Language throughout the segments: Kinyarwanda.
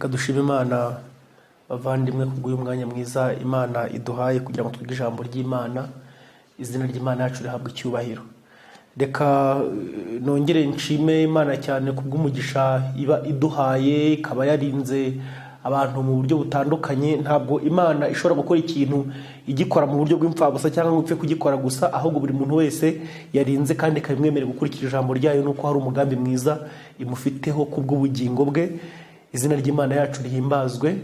Reka dushime Imana bavandimwe kubw'uyu mwanya mwiza Imana iduhaye kugira ngo twige ijambo ry'Imana. Izina ry'Imana yacu rihabwe icyubahiro. Reka nongere nshime Imana cyane kubw'umugisha iba iduhaye, ikaba yarinze abantu mu buryo butandukanye. Ntabwo Imana ishobora gukora ikintu igikora mu buryo bw'imfabusa cyangwa ngo ipfe kugikora gusa, ahubwo buri muntu wese yarinze kandi ikabimwemerera gukurikira ijambo ryayo, nuko hari umugambi mwiza imufiteho kubw'ubugingo bwe. Izina ry'Imana yacu rihimbazwe,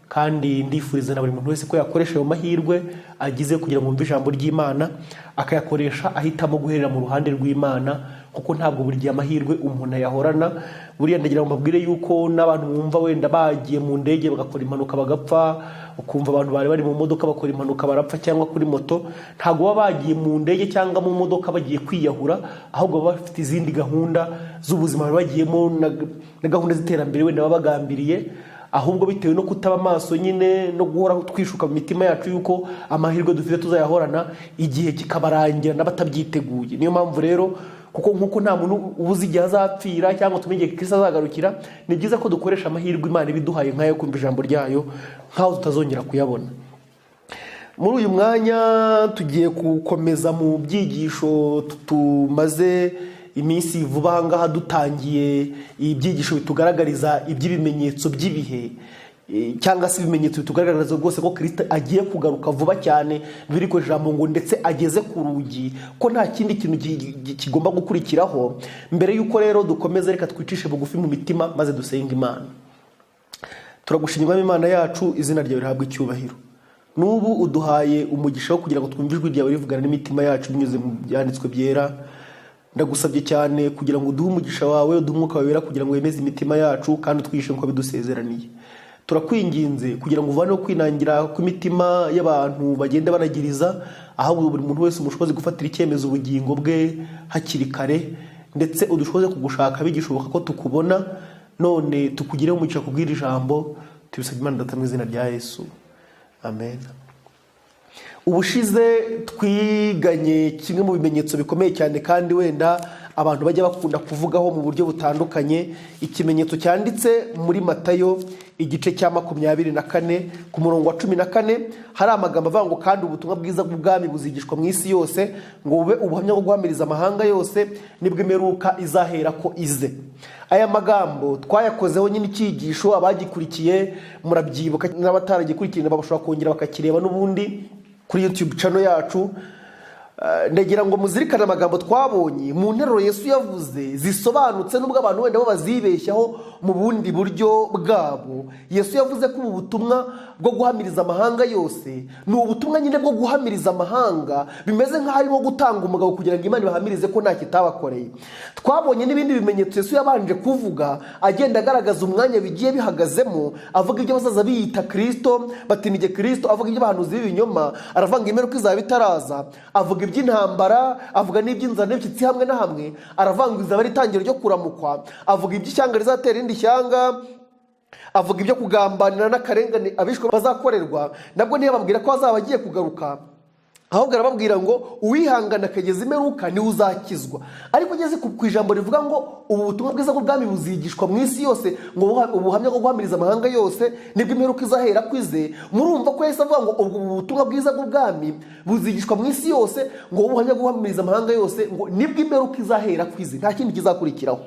kandi ndifuriza na buri muntu wese ko yakoresha ayo mahirwe agize kugira ngo yumve ijambo ry'Imana, akayakoresha ahitamo guherera mu ruhande rw'Imana, kuko ntabwo buri gihe amahirwe umuntu yahorana. Buriya ndagira ngo mbabwire yuko n'abantu bumva wenda bagiye mu ndege bagakora impanuka bagapfa, ukumva abantu bari mu modoka bakora impanuka barapfa, cyangwa kuri moto, ntabwo baba bagiye mu ndege cyangwa mu modoka bagiye kwiyahura, ahubwo baba bafite izindi gahunda z'ubuzima bari bagiyemo na gahunda z'iterambere wenda baba bagambiriye, ahubwo bitewe no kutaba amaso nyine no guhora twishuka mu mitima yacu yuko amahirwe dufite tuzayahorana, igihe kikabarangira n'abatabyiteguye. Niyo mpamvu rero, kuko nkuko nta muntu ubuze igihe azapfira cyangwa tumenye Kristo azagarukira, ni byiza ko dukoresha amahirwe Imana ibiduhaye nk'ayo kumva ijambo ryayo, nk'aho tutazongera kuyabona. Muri uyu mwanya tugiye gukomeza mu byigisho tumaze iminsi vuba aha ngaha dutangiye ibyigisho bitugaragariza iby'ibimenyetso by'ibihe, cyangwa se ibimenyetso bitugaragariza rwose ko Kristo agiye kugaruka vuba cyane, biri ku ijambo ngo ndetse ageze ku rugi, ko nta kindi kintu kigomba gukurikiraho. Mbere y'uko rero dukomeza, reka twicishe bugufi mu mitima maze dusenge Imana. Turagushimira Imana yacu, izina ryawe rihabwe icyubahiro. N'ubu uduhaye umugisha wo kugira ngo twumve ijwi ryawe rivugana n'imitima yacu binyuze mu byanditswe byera. Ndagusabye cyane kugira ngo uduhe umugisha wawe, uduhe umwuka wawe wera kugira ngo wemeze imitima yacu kandi utwishe nk'uko bidusezeraniye. Turakwinginze kugira ngo uvaneho kwinangira kw'imitima y'abantu bagenda banagiriza, ahubwo buri muntu wese umushobozi gufatira icyemezo ubugingo bwe hakiri kare, ndetse udushoboze kugushaka bigishoboka ko tukubona, none tukugireho umugisha kubwira ijambo. Tubisabye Imana Data mu izina rya Yesu, amen. Ubushize twiganye kimwe mu bimenyetso bikomeye cyane kandi wenda abantu bajya bakunda kuvugaho mu buryo butandukanye, ikimenyetso cyanditse muri Matayo igice cya 24 ku murongo wa 14, hari amagambo avuga ngo kandi ubutumwa bwiza bw'ubwami buzigishwa mu isi yose, ngo bube ubuhamya bwo guhamiriza amahanga yose, nibwo imperuka izahera ko ize. Aya magambo twayakozeho nyine icyigisho, abagikurikiye murabyibuka, n'abataragikurikiye bashobora kongera bakakireba n'ubundi kuri YouTube channel yacu. Ndagira ngo muzirikane amagambo twabonye mu nteruro Yesu yavuze zisobanutse nubwo abantu wenda bo bazibeshyaho mu bundi buryo bwabo. Yesu yavuze ko ubu butumwa bwo guhamiriza amahanga yose ni ubutumwa nyine bwo guhamiriza amahanga, bimeze nk'aho arimo gutanga umugabo kugira ngo Imana ibahamirize ko nta kitabakoreye. Twabonye n'ibindi bimenyetso Yesu yabanje kuvuga, agenda agaragaza umwanya bigiye bihagazemo, avuga ibyo bazaza biyita Kristo, batinige Kristo, avuga ibyo abahanuzi b'ibinyoma, aravanga imperuka izaba itaraza, avuga iby'intambara, avuga n'iby'inzara n'ibishyitsi hamwe na hamwe, aravanga izaba ari itangiro ryo kuramukwa, avuga iby'ishyanga rizatera irindi shyanga, avuga ibyo kugambanira n'akarengane abishwe bazakorerwa. Nabwo ntiyababwira ko azaba agiye kugaruka, ahubwo arababwira ngo uwihangana akageza imperuka niwe uzakizwa. Ariko ugeze ku ijambo rivuga ngo ubu butumwa bwiza bw'ubwami buzigishwa mu isi yose, ngo ubuhamya bwo guhamiriza amahanga yose, nibwo imperuka izahera kwize. Murumva ko Yesu avuga ngo ubu butumwa bwiza bw'ubwami buzigishwa mu isi yose, ngo ubuhamya bwo guhamiriza amahanga yose, ngo nibwo imperuka izahera kwize, nta kindi kizakurikiraho.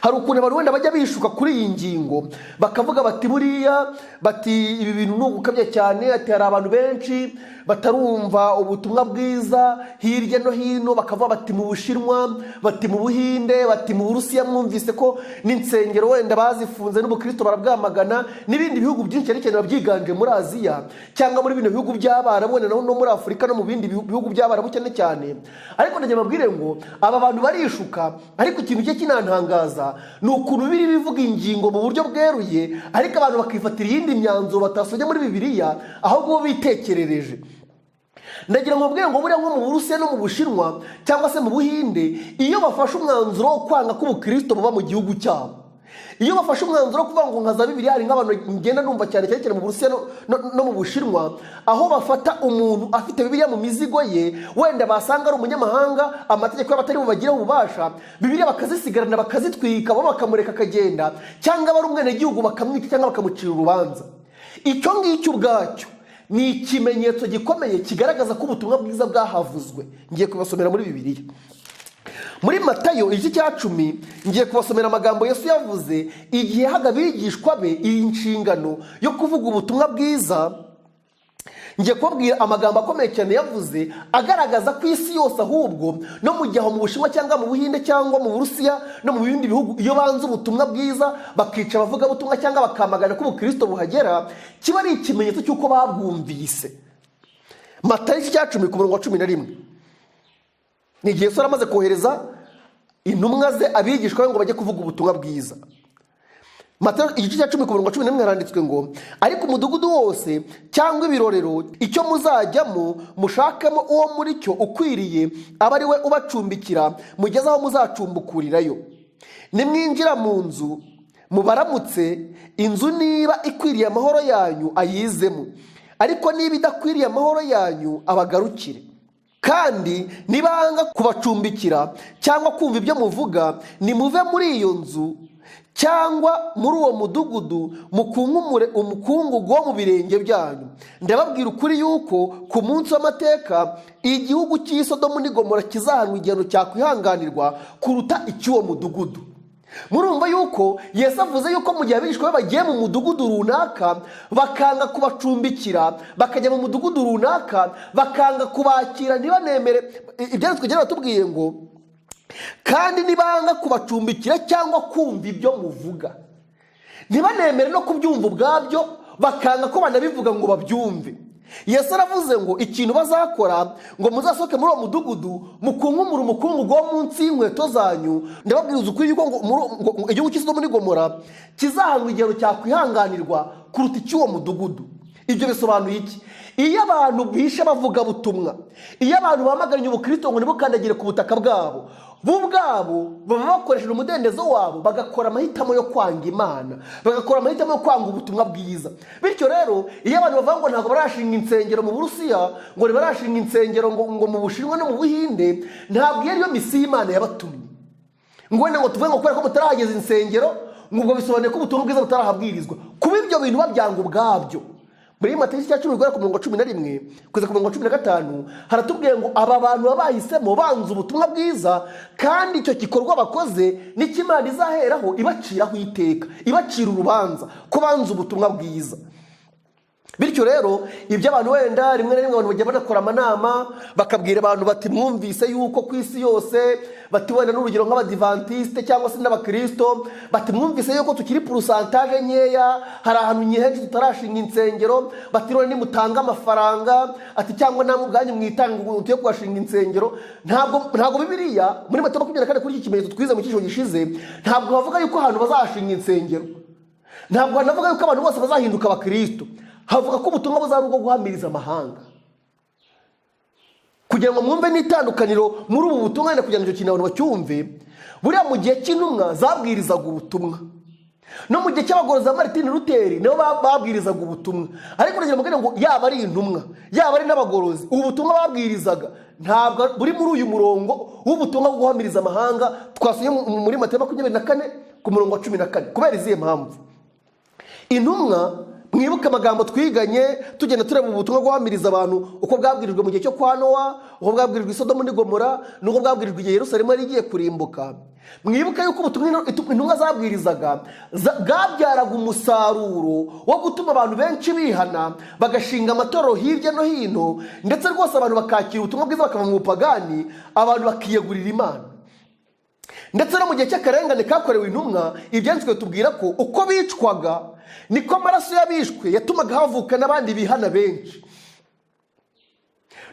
Hari ukuntu abantu wenda bajya bishuka kuri iyi ngingo, bakavuga bati buriya, bati ibi bintu ni ugukabya cyane, ati hari abantu benshi batarumva ubutumwa bwiza hirya no hino, bakavuga bati mu Bushinwa, bati mu Buhinde, bati mu Burusiya mwumvise ko n'insengero wenda bazifunze n'ubukristo barabwamagana, n'ibindi bihugu byinshi cyane cyane babyiganje muri Aziya cyangwa muri bino bihugu by'Abarabu no muri Afurika no mu bindi bihugu by'Abarabu cyane cyane. Ariko ndagira mbabwire ngo aba bantu barishuka, ariko ikintu cye kinantangaza ni ukuntu biri bivuga ingingo mu buryo bweruye, ariko abantu bakifatira iyindi myanzuro batasomye muri Bibiliya, ahubwo bo bitekerereje. Ndagira ngo mbwire ngo buriya nko mu Burusiya no mu Bushinwa cyangwa se mu Buhinde, iyo bafashe umwanzuro wo kwanga ko ubukristo buba mu gihugu cyabo, iyo bafashe umwanzuro wo kuvuga ngo nka za Bibiliya, hari nk'abantu ngenda numva cyane mu Burusiya no mu Bushinwa, aho bafata umuntu afite Bibiliya mu mizigo ye, wenda basanga ari umunyamahanga, amategeko y'abatari bubagireho ububasha, Bibiliya bakazisigarana bakazitwika, bo bakamureka akagenda, cyangwa bari umwenegihugu bakamwica cyangwa bakamucira urubanza. Icyo ngicyo ubwacyo ni ikimenyetso gikomeye kigaragaza ko ubutumwa bwiza bwahavuzwe. Ngiye kubasomera muri Bibiliya. Muri Matayo igice cya 10 ngiye kubasomera amagambo Yesu yavuze igihe yahaga abigishwa be iyi nshingano yo kuvuga ubutumwa bwiza. Ngiye kubabwira amagambo akomeye cyane yavuze agaragaza ko isi yose, ahubwo no mu gihe mu Bushinwa cyangwa mu Buhinde cyangwa mu Burusiya no mu bindi bihugu, iyo banze ubutumwa bwiza bakica abavuga butumwa cyangwa bakamagana ko ubukristo buhagera, kiba ari ikimenyetso cy'uko babwumvise. Matayo igice cya 10 ku murongo wa 11, ni igihe Yesu aramaze kohereza intumwa ze abigishwa ngo bajye kuvuga ubutumwa bwiza. Matayo igice cya 10 ku murongo wa 11 haranditswe ngo, ariko umudugudu wose cyangwa ibirorero icyo muzajyamo mushakemo uwo muri cyo ukwiriye aba ari we ubacumbikira, mugeze aho muzacumbukurirayo. Nimwinjira mu nzu mubaramutse, inzu niba ikwiriye amahoro yanyu ayizemo, ariko niba idakwiriye amahoro yanyu abagarukire. Kandi nibanga kubacumbikira cyangwa kumva ibyo muvuga, nimuve muri iyo nzu cyangwa muri uwo mudugudu mukunkumure umukungugu wo mu birenge byanyu. Ndababwira ukuri yuko ku munsi w'amateka igihugu cy'i Sodomu n'i Gomora kizahanwa igihano cyakwihanganirwa kuruta icy'uwo mudugudu. Murumva yuko Yesu avuze yuko mu gihe abigishwa be bagiye mu mudugudu runaka bakanga kubacumbikira, bakajya mu mudugudu runaka bakanga kubakira, ntibanemere. Ibyanditswe byera batubwiye ngo, kandi nibanga kubacumbikira cyangwa kumva ibyo muvuga, ntibanemere no kubyumva ubwabyo, bakanga ko banabivuga ngo babyumve. Yesu aravuze ngo ikintu bazakora, ngo muzasohoke muri uwo mudugudu mukunkumura umukungugu wo munsi y'inkweto zanyu. Ndababwiriza ukuri yuko ngo igihugu cy'i Sodomu n'i Gomora kizahanwa igihano cyakwihanganirwa kuruta icy'uwo mudugudu. Ibyo bisobanuye iki? Iyo abantu bishe bavuga butumwa, iyo abantu bamaganye ubukristo ngo ntibukandagire ku butaka bwabo, bo ubwabo baba bakoresheje umudendezo wabo bagakora amahitamo yo kwanga Imana, bagakora amahitamo yo kwanga ubutumwa bwiza. Bityo rero iyo abantu bavuga ngo ntabwo barashinga insengero mu Burusiya, ngo barashinga insengero ngo mu Bushinwa no mu Buhinde, ntabwo iyo misiyo Imana yabatumye. Ngo wenda ngo tuvuge ngo kubera ko mutarahageza insengero, ngo bisobanuye ko ubutumwa bwiza butarahabwirizwa. Kuba ibyo bintu babyanga ubwabyo. Muri Matayo igice cya 10 ku murongo wa 11 kugeza ku murongo wa 15 haratubwiye ngo aba bantu babahisemo banze ubutumwa bwiza, kandi icyo gikorwa bakoze n'Imana izaheraho ibaciraho iteka, ibacira urubanza ko banze ubutumwa bwiza. Bityo rero ibyo abantu wenda rimwe na rimwe abantu bajya banakora amanama bakabwira abantu bati mwumvise yuko ku isi yose, bati wenda n'urugero nk'abadivantiste cyangwa se n'abakristo, bati mwumvise yuko tukiri pourcentage nkeya, hari ahantu henshi tutarashinga insengero, bati rero nimutanga amafaranga, ati cyangwa namwe ubwanyu mwitanga utuye kuhashinga insengero. Ntabwo Bibiliya muri Matayo 24 kuri iki kimenyetso twize mu cyisho gishize, ntabwo bavuga yuko ahantu bazashinga insengero, ntabwo hanavuga yuko abantu bose bazahinduka abakristo. Havuga ko ubutumwa buzari ubwo guhamiriza amahanga. Kugira ngo mwumve n'itandukaniro muri ubu butumwa, kugira ngo icyo kintu abantu bacyumve, buriya mu gihe cy'intumwa zabwirizaga ubutumwa, no mu gihe cy'abagorozi ba Martin Luther nabo babwirizaga ubutumwa. Ariko kugira ngo yaba ari intumwa yaba ari n'abagorozi, ubu butumwa babwirizaga ntabwo buri muri uyu murongo w'ubutumwa bwo guhamiriza amahanga twasuye muri Matayo 24 ku murongo wa 14. Kubera izihe mpamvu? Intumwa, mwibuke amagambo twiganye tugenda tureba ubutumwa guhamiriza abantu uko bwabwirijwe mu gihe cyo kwa Nowa, uko bwabwirijwe i Sodomu n'i Gomora, nuko bwabwirijwe igihe Yerusalemu yari igiye kurimbuka. Mwibuke yuko ubutumwa intumwa zabwirizaga bwabyaraga umusaruro wo gutuma abantu benshi bihana, bagashinga amatorero hirya no hino, ndetse rwose abantu bakakira ubutumwa bwiza bakava mu bupagani, abantu bakiyegurira Imana. Ndetse no mu gihe cy'akarengane kakorewe intumwa, ibyanditswe tubwira ko uko bicwaga niko amaraso y'abishwe yatumaga havuka n'abandi bihana benshi.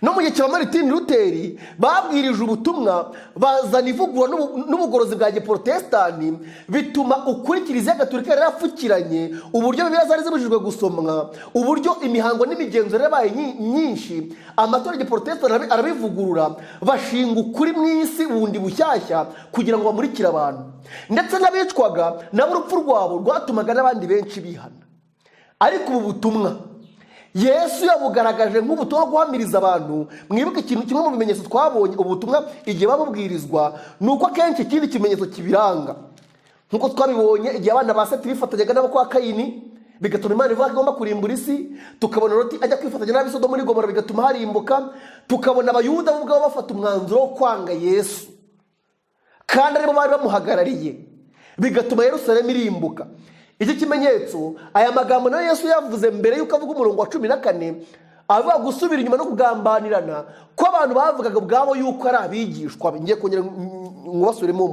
no mu gihe cya Martin Luther babwirije ubutumwa bazana ivugurura n'ubugorozi bwa giprotestani, bituma ukuri Kiliziya Gatolika yari yarapfukiranye, uburyo Bibiliya zari zibujijwe gusomwa, uburyo imihango n'imigenzo yabaye myinshi. Amatorero ya giprotestani arabivugurura, bashinga ukuri mu isi bundi bushyashya kugira ngo bamurikire abantu, ndetse n'abicwaga nabo urupfu rwabo rwatumaga n'abandi benshi bihana. Ariko ubu butumwa Yesu yabugaragaje nk'ubutumwa guhamiriza abantu. Mwibuke ikintu kimwe mu bimenyetso twabonye ubutumwa igihe babubwirizwa, nuko akenshi ikindi kimenyetso kibiranga, nkuko twabibonye igihe abana ba Seti bifatanyaga n'abo kwa Kayini, bigatuma Imana ivuga ko igomba kurimbura isi. Tukabona Loti ajya kwifatanya n'ab'i Sodomu n'i Gomora, bigatuma harimbuka. Tukabona abayuda bo ubwabo bafata umwanzuro wo kwanga Yesu, kandi aribo bari bamuhagarariye, bigatuma Yerusalemu irimbuka. Iki kimenyetso, aya magambo nayo Yesu yavuze mbere yuko avuga umurongo wa 14, avuga gusubira inyuma no kugambanirana ko abantu bavugaga ubwabo yuko ari abigishwa. Ngiye kongera ngubasubiremo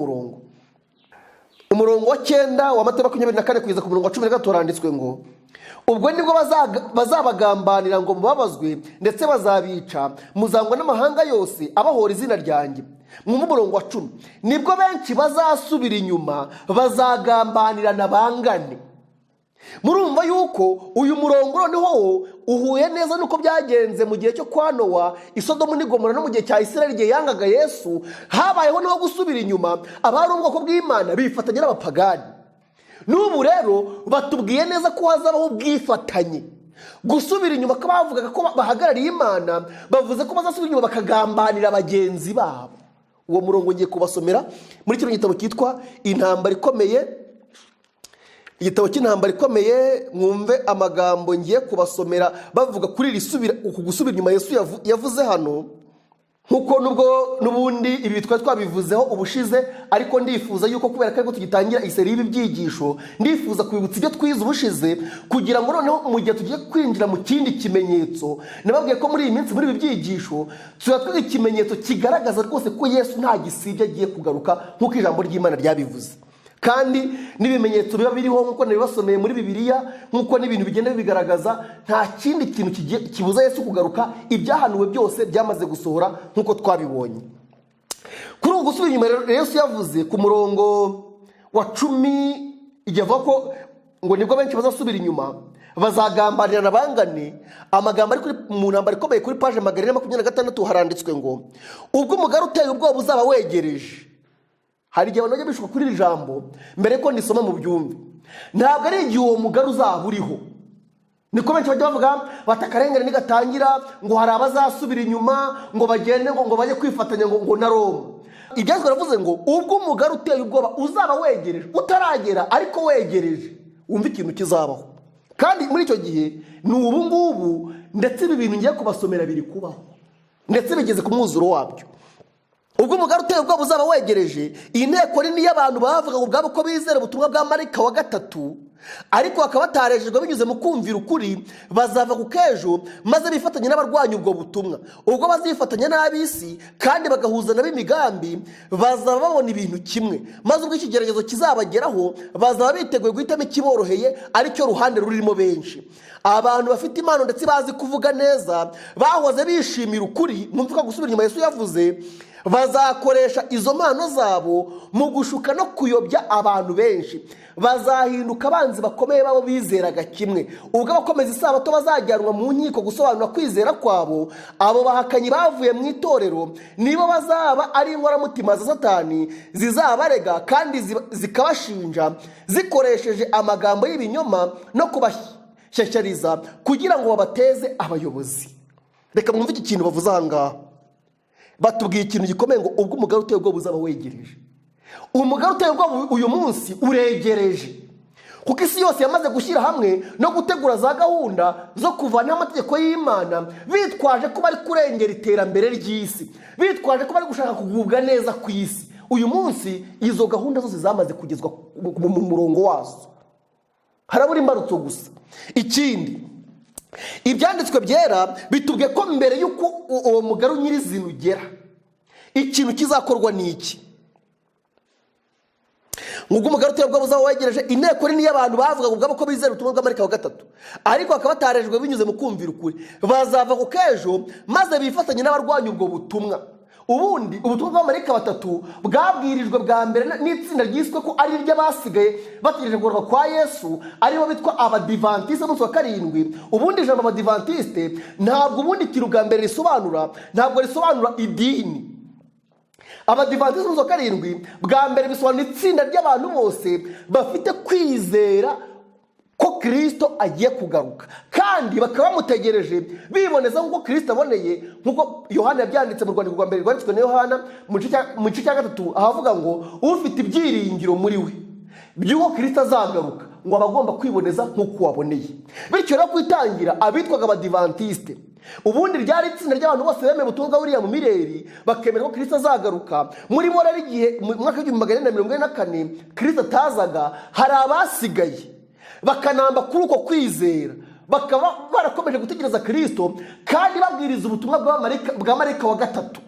umurongo wa 9 wa Matayo 24 kugeza ku murongo wa 13 haranditswe ngo, ubwo nibwo bazabagambanira ngo mubabazwe, ndetse bazabica, muzangwa n'amahanga yose abahora izina ryanjye. Mu murongo wa 10, nibwo benshi bazasubira inyuma bazagambanirana bangane. Murumva yuko uyu murongo noneho uhuye neza nuko byagenze mu gihe cyo kwa Nowa, i Sodomu n'i Gomora, no mu gihe cya Isirayeli igihe yangaga Yesu. Habayeho no gusubira inyuma, abari ubwoko bw'Imana bifatanya n'abapagani. N'ubu rero batubwiye neza ko hazabaho ubwifatanye. Gusubira inyuma ko bavugaga ko bahagarariye Imana, bavuze ko bazasubira inyuma bakagambanira bagenzi babo. Uwo murongo ngiye kubasomera muri kino gitabo cyitwa Intambara Ikomeye. Igitabo cy'Intambara Ikomeye, mwumve amagambo ngiye kubasomera bavuga kuri uku gusubira inyuma Yesu yavuze hano. Nkuko nubwo nubundi ibi twabivuzeho ubushize, ariko ndifuza yuko kubera ko tugitangira iseri y'ibi byigisho, ndifuza kubibutsa ibyo twize ubushize, kugira ngo noneho mu gihe tugiye kwinjira mu kindi kimenyetso. Nababwiye ko muri iyi minsi muri ibi byigisho tuzatwiga ikimenyetso kigaragaza rwose ko Yesu nta gisibye agiye kugaruka nk'uko ijambo ry'Imana ryabivuze, kandi n'ibimenyetso biba biriho nk'uko nabibasomeye muri Bibiliya, nk'uko n'ibintu bigenda bibigaragaza. Nta kindi kintu kibuza Yesu kugaruka, ibyahanuwe byose byamaze gusohora nk'uko twabibonye. Kuri ubu gusubira inyuma rero Yesu yavuze ku murongo wa 10, igihe avuga ko ngo nibwo benshi bazasubira inyuma bazagambanirana bangane. Amagambo ari mu Ntambara Ikomeye kuri paje 426 haranditswe ngo, ubwo umugari uteye ubwoba uzaba wegereje. Hari igihe abantu bajya bishuka kuri iri jambo mbere ko ndisoma mu byumve. Ntabwo ari igihe uwo mugari uzaba uriho. Niko benshi bajya bavuga batakarengane nigatangira ngo hari abazasubira inyuma ngo bagende ngo bajye kwifatanya ngo na Roma. Ibyazwe baravuze ngo ubwo umugari uteye ubwoba uzaba wegereje, utaragera ariko wegereje. Wumva ikintu kizabaho, kandi muri icyo gihe ni ubu ngubu, ndetse ibi bintu ngiye kubasomera biri kubaho, ndetse bigeze ku mwuzuro wabyo. Ubwo umugari uteye ubwoba uzaba wegereje, iyi nteko nini y'abantu bavuga ubwabo ko bizera ubutumwa bwa marayika wa 3, ariko bakaba batarejejwe binyuze mu kumvira ukuri, bazava ku kejo maze bifatanya n'abarwanya ubwo butumwa. Ubwo bazifatanya n'ab'isi kandi bagahuza nabo imigambi, bazaba babona ibintu kimwe, maze ubwo ikigeragezo kizabageraho bazaba biteguye guhitamo ikiboroheye, aricyo ruhande rurimo benshi. Abantu bafite impano ndetse bazi kuvuga neza, bahoze bishimira ukuri, mwumva gusubira inyuma Yesu yavuze, bazakoresha izo mpano zabo mu gushuka no kuyobya abantu benshi. Bazahinduka abanzi bakomeye babo bizeraga kimwe. Ubwo abakomeza isabato bazajyanwa mu nkiko gusobanura kwizera kwabo, abo bahakanyi bavuye mu itorero nibo bazaba ari inkoramutima za Satani, zizabarega kandi zikabashinja zikoresheje amagambo y'ibinyoma no kubashyashyariza kugira ngo babateze abayobozi. Reka mwumve iki kintu bavuze aha ngaha. Batubwiye ikintu gikomeye ngo ubwo umugari uteye ubwoba uzaba wegereje. Umugari uteye ubwoba uyu munsi uregereje, kuko isi yose yamaze gushyira hamwe no gutegura za gahunda zo kuvana amategeko y'Imana, bitwaje ko bari kurengera iterambere ry'isi, bitwaje ko bari gushaka kugubwa neza ku isi. Uyu munsi izo gahunda zose zamaze kugezwa mu murongo wazo, harabura imbarutso gusa. Ikindi, ibyanditswe byera bitubwiye ko mbere y'uko uwo mugari nyirizina ugera, ikintu kizakorwa n'iki? nk'ubwo umugarute ubwo buzaba wegereje, inteko nini y'abantu bavuga ubwabo ko bizera ubutumwa bw'amarayika wa gatatu, ariko bakaba batarejwe binyuze mu kumvira ukuri, bazava ku kejo maze bifatanye n'abarwanya ubwo butumwa. Ubundi ubutumwa bw'amarayika batatu bwabwirijwe bwa mbere n'itsinda ryiswe ko ari iry'abasigaye bategereje kugaruka kwa Yesu, aribo bitwa abadivantisite b'umunsi wa karindwi. Ubundi ijambo abadivantisite ntabwo ubundi kintu bwa mbere risobanura, ntabwo risobanura idini. Abadivantisite b'umunsi wa karindwi bwa mbere bisobanura itsinda ry'abantu bose bafite kwizera ko Kristo agiye kugaruka, kandi bakaba bamutegereje biboneza nk'uko Kristo aboneye, nk'uko Yohana yabyanditse mu rwandiko rwa mbere rwanditswe na Yohana mu gice cya 3, ahavuga ngo ufite ibyiringiro muri we by'uko Kristo azagaruka ngo aba agomba kwiboneza nk'uko waboneye. Bityo rero kwitangira abitwaga abadivantisite, ubundi ryari itsinda ry'abantu bose bemeye ubutumwa buriya mu mireri, bakemera ko Kristo azagaruka. Muri bo rero igihe mu mwaka w'1944 Kristo atazaga, hari abasigaye bakanamba kuri uko kwizera, bakaba barakomeje gutegereza Kristo, kandi babwiriza ubutumwa bw'amarayika wa gatatu.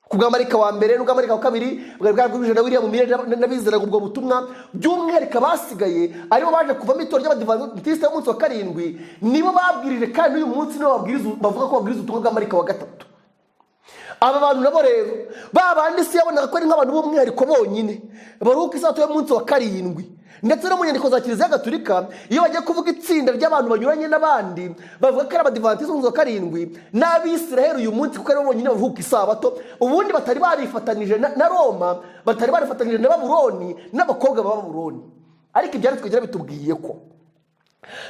Ku bw'amarayika wa mbere n'ubw'amarayika wa kabiri bwabwirije na William Mirere n'abizeraga ubwo butumwa, by'umwihariko abasigaye aribo baje kuvamo itorero ry'abadivantisite b'umunsi wa karindwi, nibo babwirije, kandi n'uyu munsi nibo bavuga ko babwiriza ubutumwa bw'amarayika wa gatatu. Aba bantu nabo rero babandi si yabonaga ko ari nk'abantu b'umwihariko bonyine baruhuka isabato y'umunsi wa karindwi. Ndetse no mu nyandiko za Kiliziya Gatolika iyo bagiye kuvuga itsinda ry'abantu banyuranye n'abandi, bavuga ko ari abadivantisite b'umunsi wa karindwi n'Abisiraheli uyu munsi, kuko aribo bonyine baruhuka isabato. Ubundi batari barifatanije na Roma, batari barifatanije na Babuloni n'abakobwa ba Babuloni. Ariko ibyanditswe bigira bitubwiye ko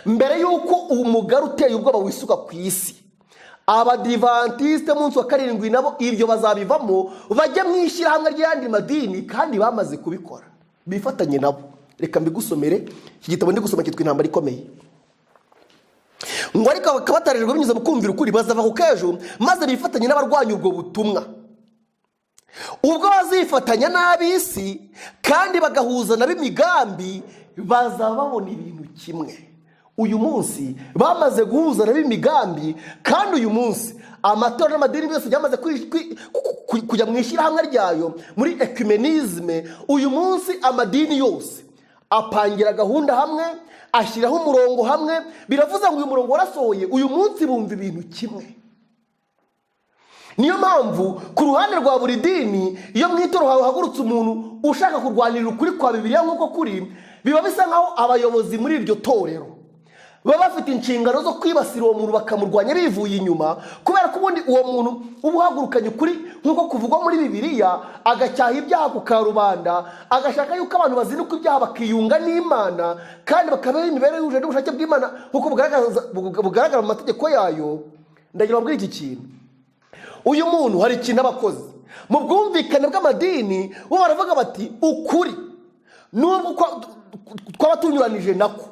mbere y'uko umugari uteye ubwoba wisuka ku isi, abadivantisite b'umunsi wa karindwi nabo ibyo bazabivamo, bajya mu ishyirahamwe ry'ayandi madini, kandi bamaze kubikora bifatanye nabo. Reka mbigusomere, iki gitabo ndi gusoma cyitwa Intambara Ikomeye. Ngo ariko bakaba batarejwe binyuze mu kumvira ukuri, bazava ku kejo maze bifatanye n'abarwanya ubwo butumwa. Ubwo bazifatanya n'ab'isi kandi bagahuza nabo imigambi, bazaba babona ibintu kimwe. Uyu munsi bamaze guhuza nabo imigambi, kandi uyu munsi amatorero n'amadini yose byamaze kujya mu ishyirahamwe ryayo muri ecumenisme. Uyu munsi amadini yose apangira gahunda hamwe, ashyiraho umurongo hamwe, biravuze ngo uyu murongo warasohoye, uyu munsi bumva ibintu kimwe. Niyo mpamvu ku ruhande rwa buri dini, iyo mu itorero hawe hagurutse umuntu ushaka kurwanirira ukuri kwa Bibiliya nk'uko kuri, biba bisa nkaho abayobozi muri iryo torero baba bafite inshingano zo kwibasira uwo muntu bakamurwanya bivuye inyuma, kubera ko ubundi uwo muntu uba uhagurukanye ukuri nk'uko kuvugwa muri Bibiliya, agacyaha ibyaha ku karubanda, agashaka yuko abantu bazinuka ibyaha bakiyunga n'Imana, kandi bakabaho imibereho yuje n'ubushake bw'Imana nk'uko bugaragara mu mategeko yayo. Ndagira ngo iki kintu, uyu muntu hari ikintu abakozi mu bwumvikane bw'amadini, bo baravuga bati ukuri nubwo twaba tunyuranije nako,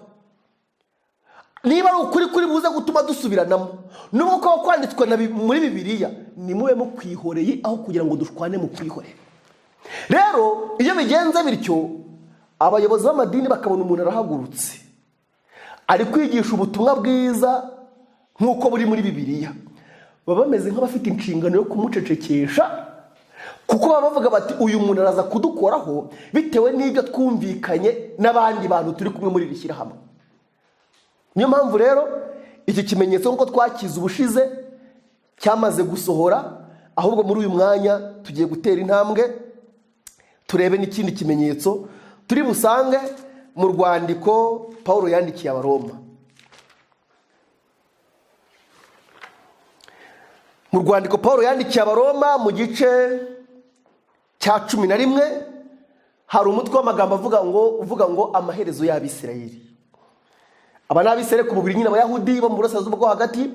niba ari ukuri kuri buze gutuma dusubiranamo, nubwo ko kwanditswe muri Bibiliya, nimube mu kwihoreye aho kugira ngo dushwane mu kwihorera. Rero iyo bigenze bityo, abayobozi b'amadini bakabona umuntu arahagurutse ari kwigisha ubutumwa bwiza nk'uko buri muri Bibiliya, baba bameze nk'abafite inshingano yo kumucecekesha, kuko baba bavuga bati uyu muntu araza kudukoraho bitewe n'ibyo twumvikanye n'abandi bantu turi kumwe muri iri shyirahamwe. Niyo mpamvu rero iki kimenyetso nk'uko twakize ubushize cyamaze gusohora, ahubwo muri uyu mwanya tugiye gutera intambwe turebe n'ikindi kimenyetso turi busange mu rwandiko Paulin yandikiye Abaroma. Mu rwandiko Paulin yandikiye Abaroma mu gice cya 11 hari umutwe w'amagambo uvuga ngo amaherezo y'Abisirayeli. Aba n'Abisirayeli ku mubiri nyine Abayahudi bo mu burasirazuba bwo hagati,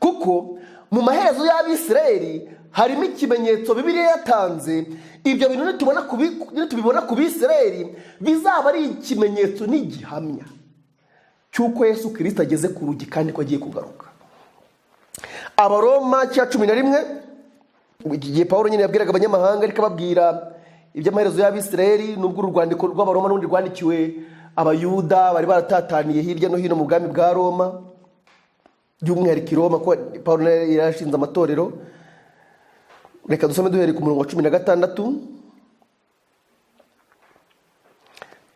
kuko mu maherezo y'Abisirayeli harimo ikimenyetso Bibiliya yatanze. Ibyo bintu nitubibona ku Bisirayeli bizaba ari ikimenyetso n'igihamya cy'uko Yesu Kristo ageze ku rugi kandi ko agiye kugaruka. Abaroma cya 11, igihe Paulin nyine yabwiraga abanyamahanga ariko ababwira iby'amaherezo y'Abisirayeli, nubwo urwandiko rw'Abaroma n'undi rwandikiwe Abayuda bari baratataniye hirya no hino mu bwami bwa Roma, by'umwihariko i Roma, ko Paulin yarashinze amatorero. Reka dusome duhere ku murongo wa 16.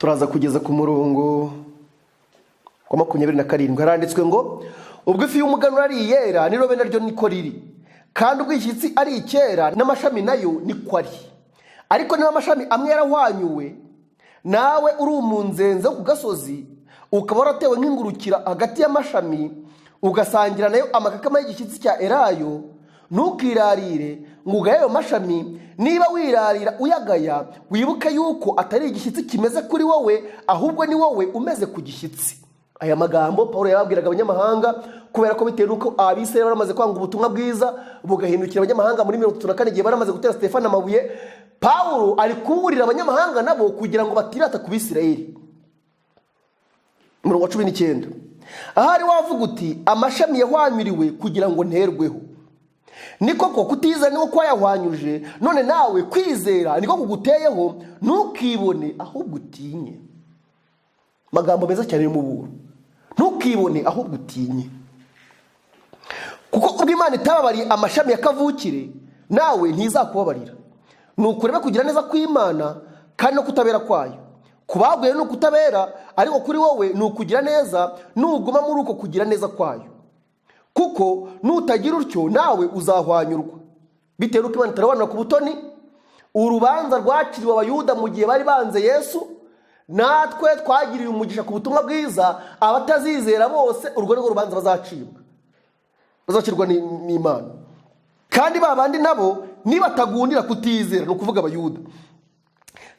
turaza kugeza ku murongo wa 27. Haranditswe ngo ubwo ifi y'umuganura ari iyera n'irobe naryo niko riri, kandi ubwo ishyitsi ari icyera n'amashami nayo niko ari. Ariko niba amashami amwe yarahwanyuwe, nawe uri umunzenze ku gasozi ukaba waratewe nk'ingurukira hagati y'amashami, ugasangira nayo amakakama y'igishyitsi cya elayo, ntukirarire ngo ugaye ayo mashami. Niba wirarira uyagaya, wibuke yuko atari igishyitsi kimeze kuri wowe, ahubwo ni wowe umeze ku gishyitsi. Aya magambo Paulo yababwiraga abanyamahanga kubera ko bitewe nuko abisirayeli baramaze kwanga ubutumwa bwiza bugahindukira abanyamahanga muri 34 igihe baramaze gutera Stefano amabuye. Paulo ari kuburira abanyamahanga nabo kugira ngo batirata ku Bisirayeli. Murongo wa 19, ahari wavuga uti amashami yahwanyuriwe kugira ngo nterweho. Ni koko kutiza niko kwayahwanyuje, none nawe kwizera niko kuguteyeho, ntukibone ahubwo utinye. Magambo meza cyane mu buru. Ntukibone ahubwo utinye. Kuko ubwo Imana itababariye amashami yakavukire, nawe ntizakubabarira. Nukureba kugira neza kw'Imana kandi no kutabera kwayo. Kubaguye no kutabera, ariko kuri wowe nukugira neza, nuguma muri uko kugira neza kwayo. Kuko nutagira utyo nawe uzahwanyurwa. Bitewe nuko Imana itarabanura ku butoni, urubanza rwaciriwe abayuda mu gihe bari banze Yesu, natwe twagiriye umugisha ku butumwa bwiza. Abatazizera bose urwo rwo rubanza bazacirwa n'Imana. Kandi babandi nabo nibatagundira kutizera, no kuvuga abayuda,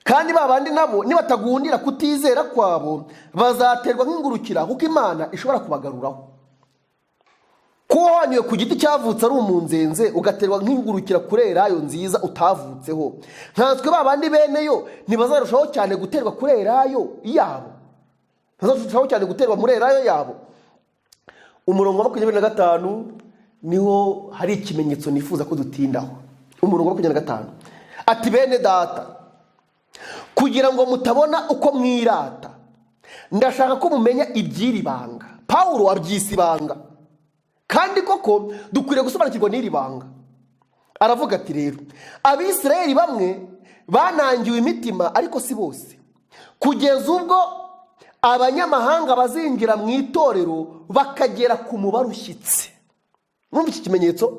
kandi babandi nabo nibatagundira kutizera kwabo bazaterwa nk'ingurukira, kuko Imana ishobora kubagaruraho. Kuba wanyuye ku giti cyavutse ari umunzenze ugaterwa nk'ingurukira kuri elayo nziza utavutseho, nkanswe babandi beneyo ntibazarushaho cyane guterwa kuri elayo yabo, bazarushaho cyane guterwa muri elayo yabo. Umurongo wa 25 niho hari ikimenyetso nifuza ko dutindaho. Umurongo wa 25 ati bene data, kugira ngo mutabona uko mwirata, ndashaka ko mumenya iby'iri banga. Paulo abyise ibanga, kandi koko dukwiriye gusobanukirwa n'iri banga. Aravuga ati rero Abisirayeli bamwe banangiwe imitima, ariko si bose, kugeza ubwo abanyamahanga bazinjira mu itorero bakagera ku mubare ushyitse. Mwumva iki kimenyetso?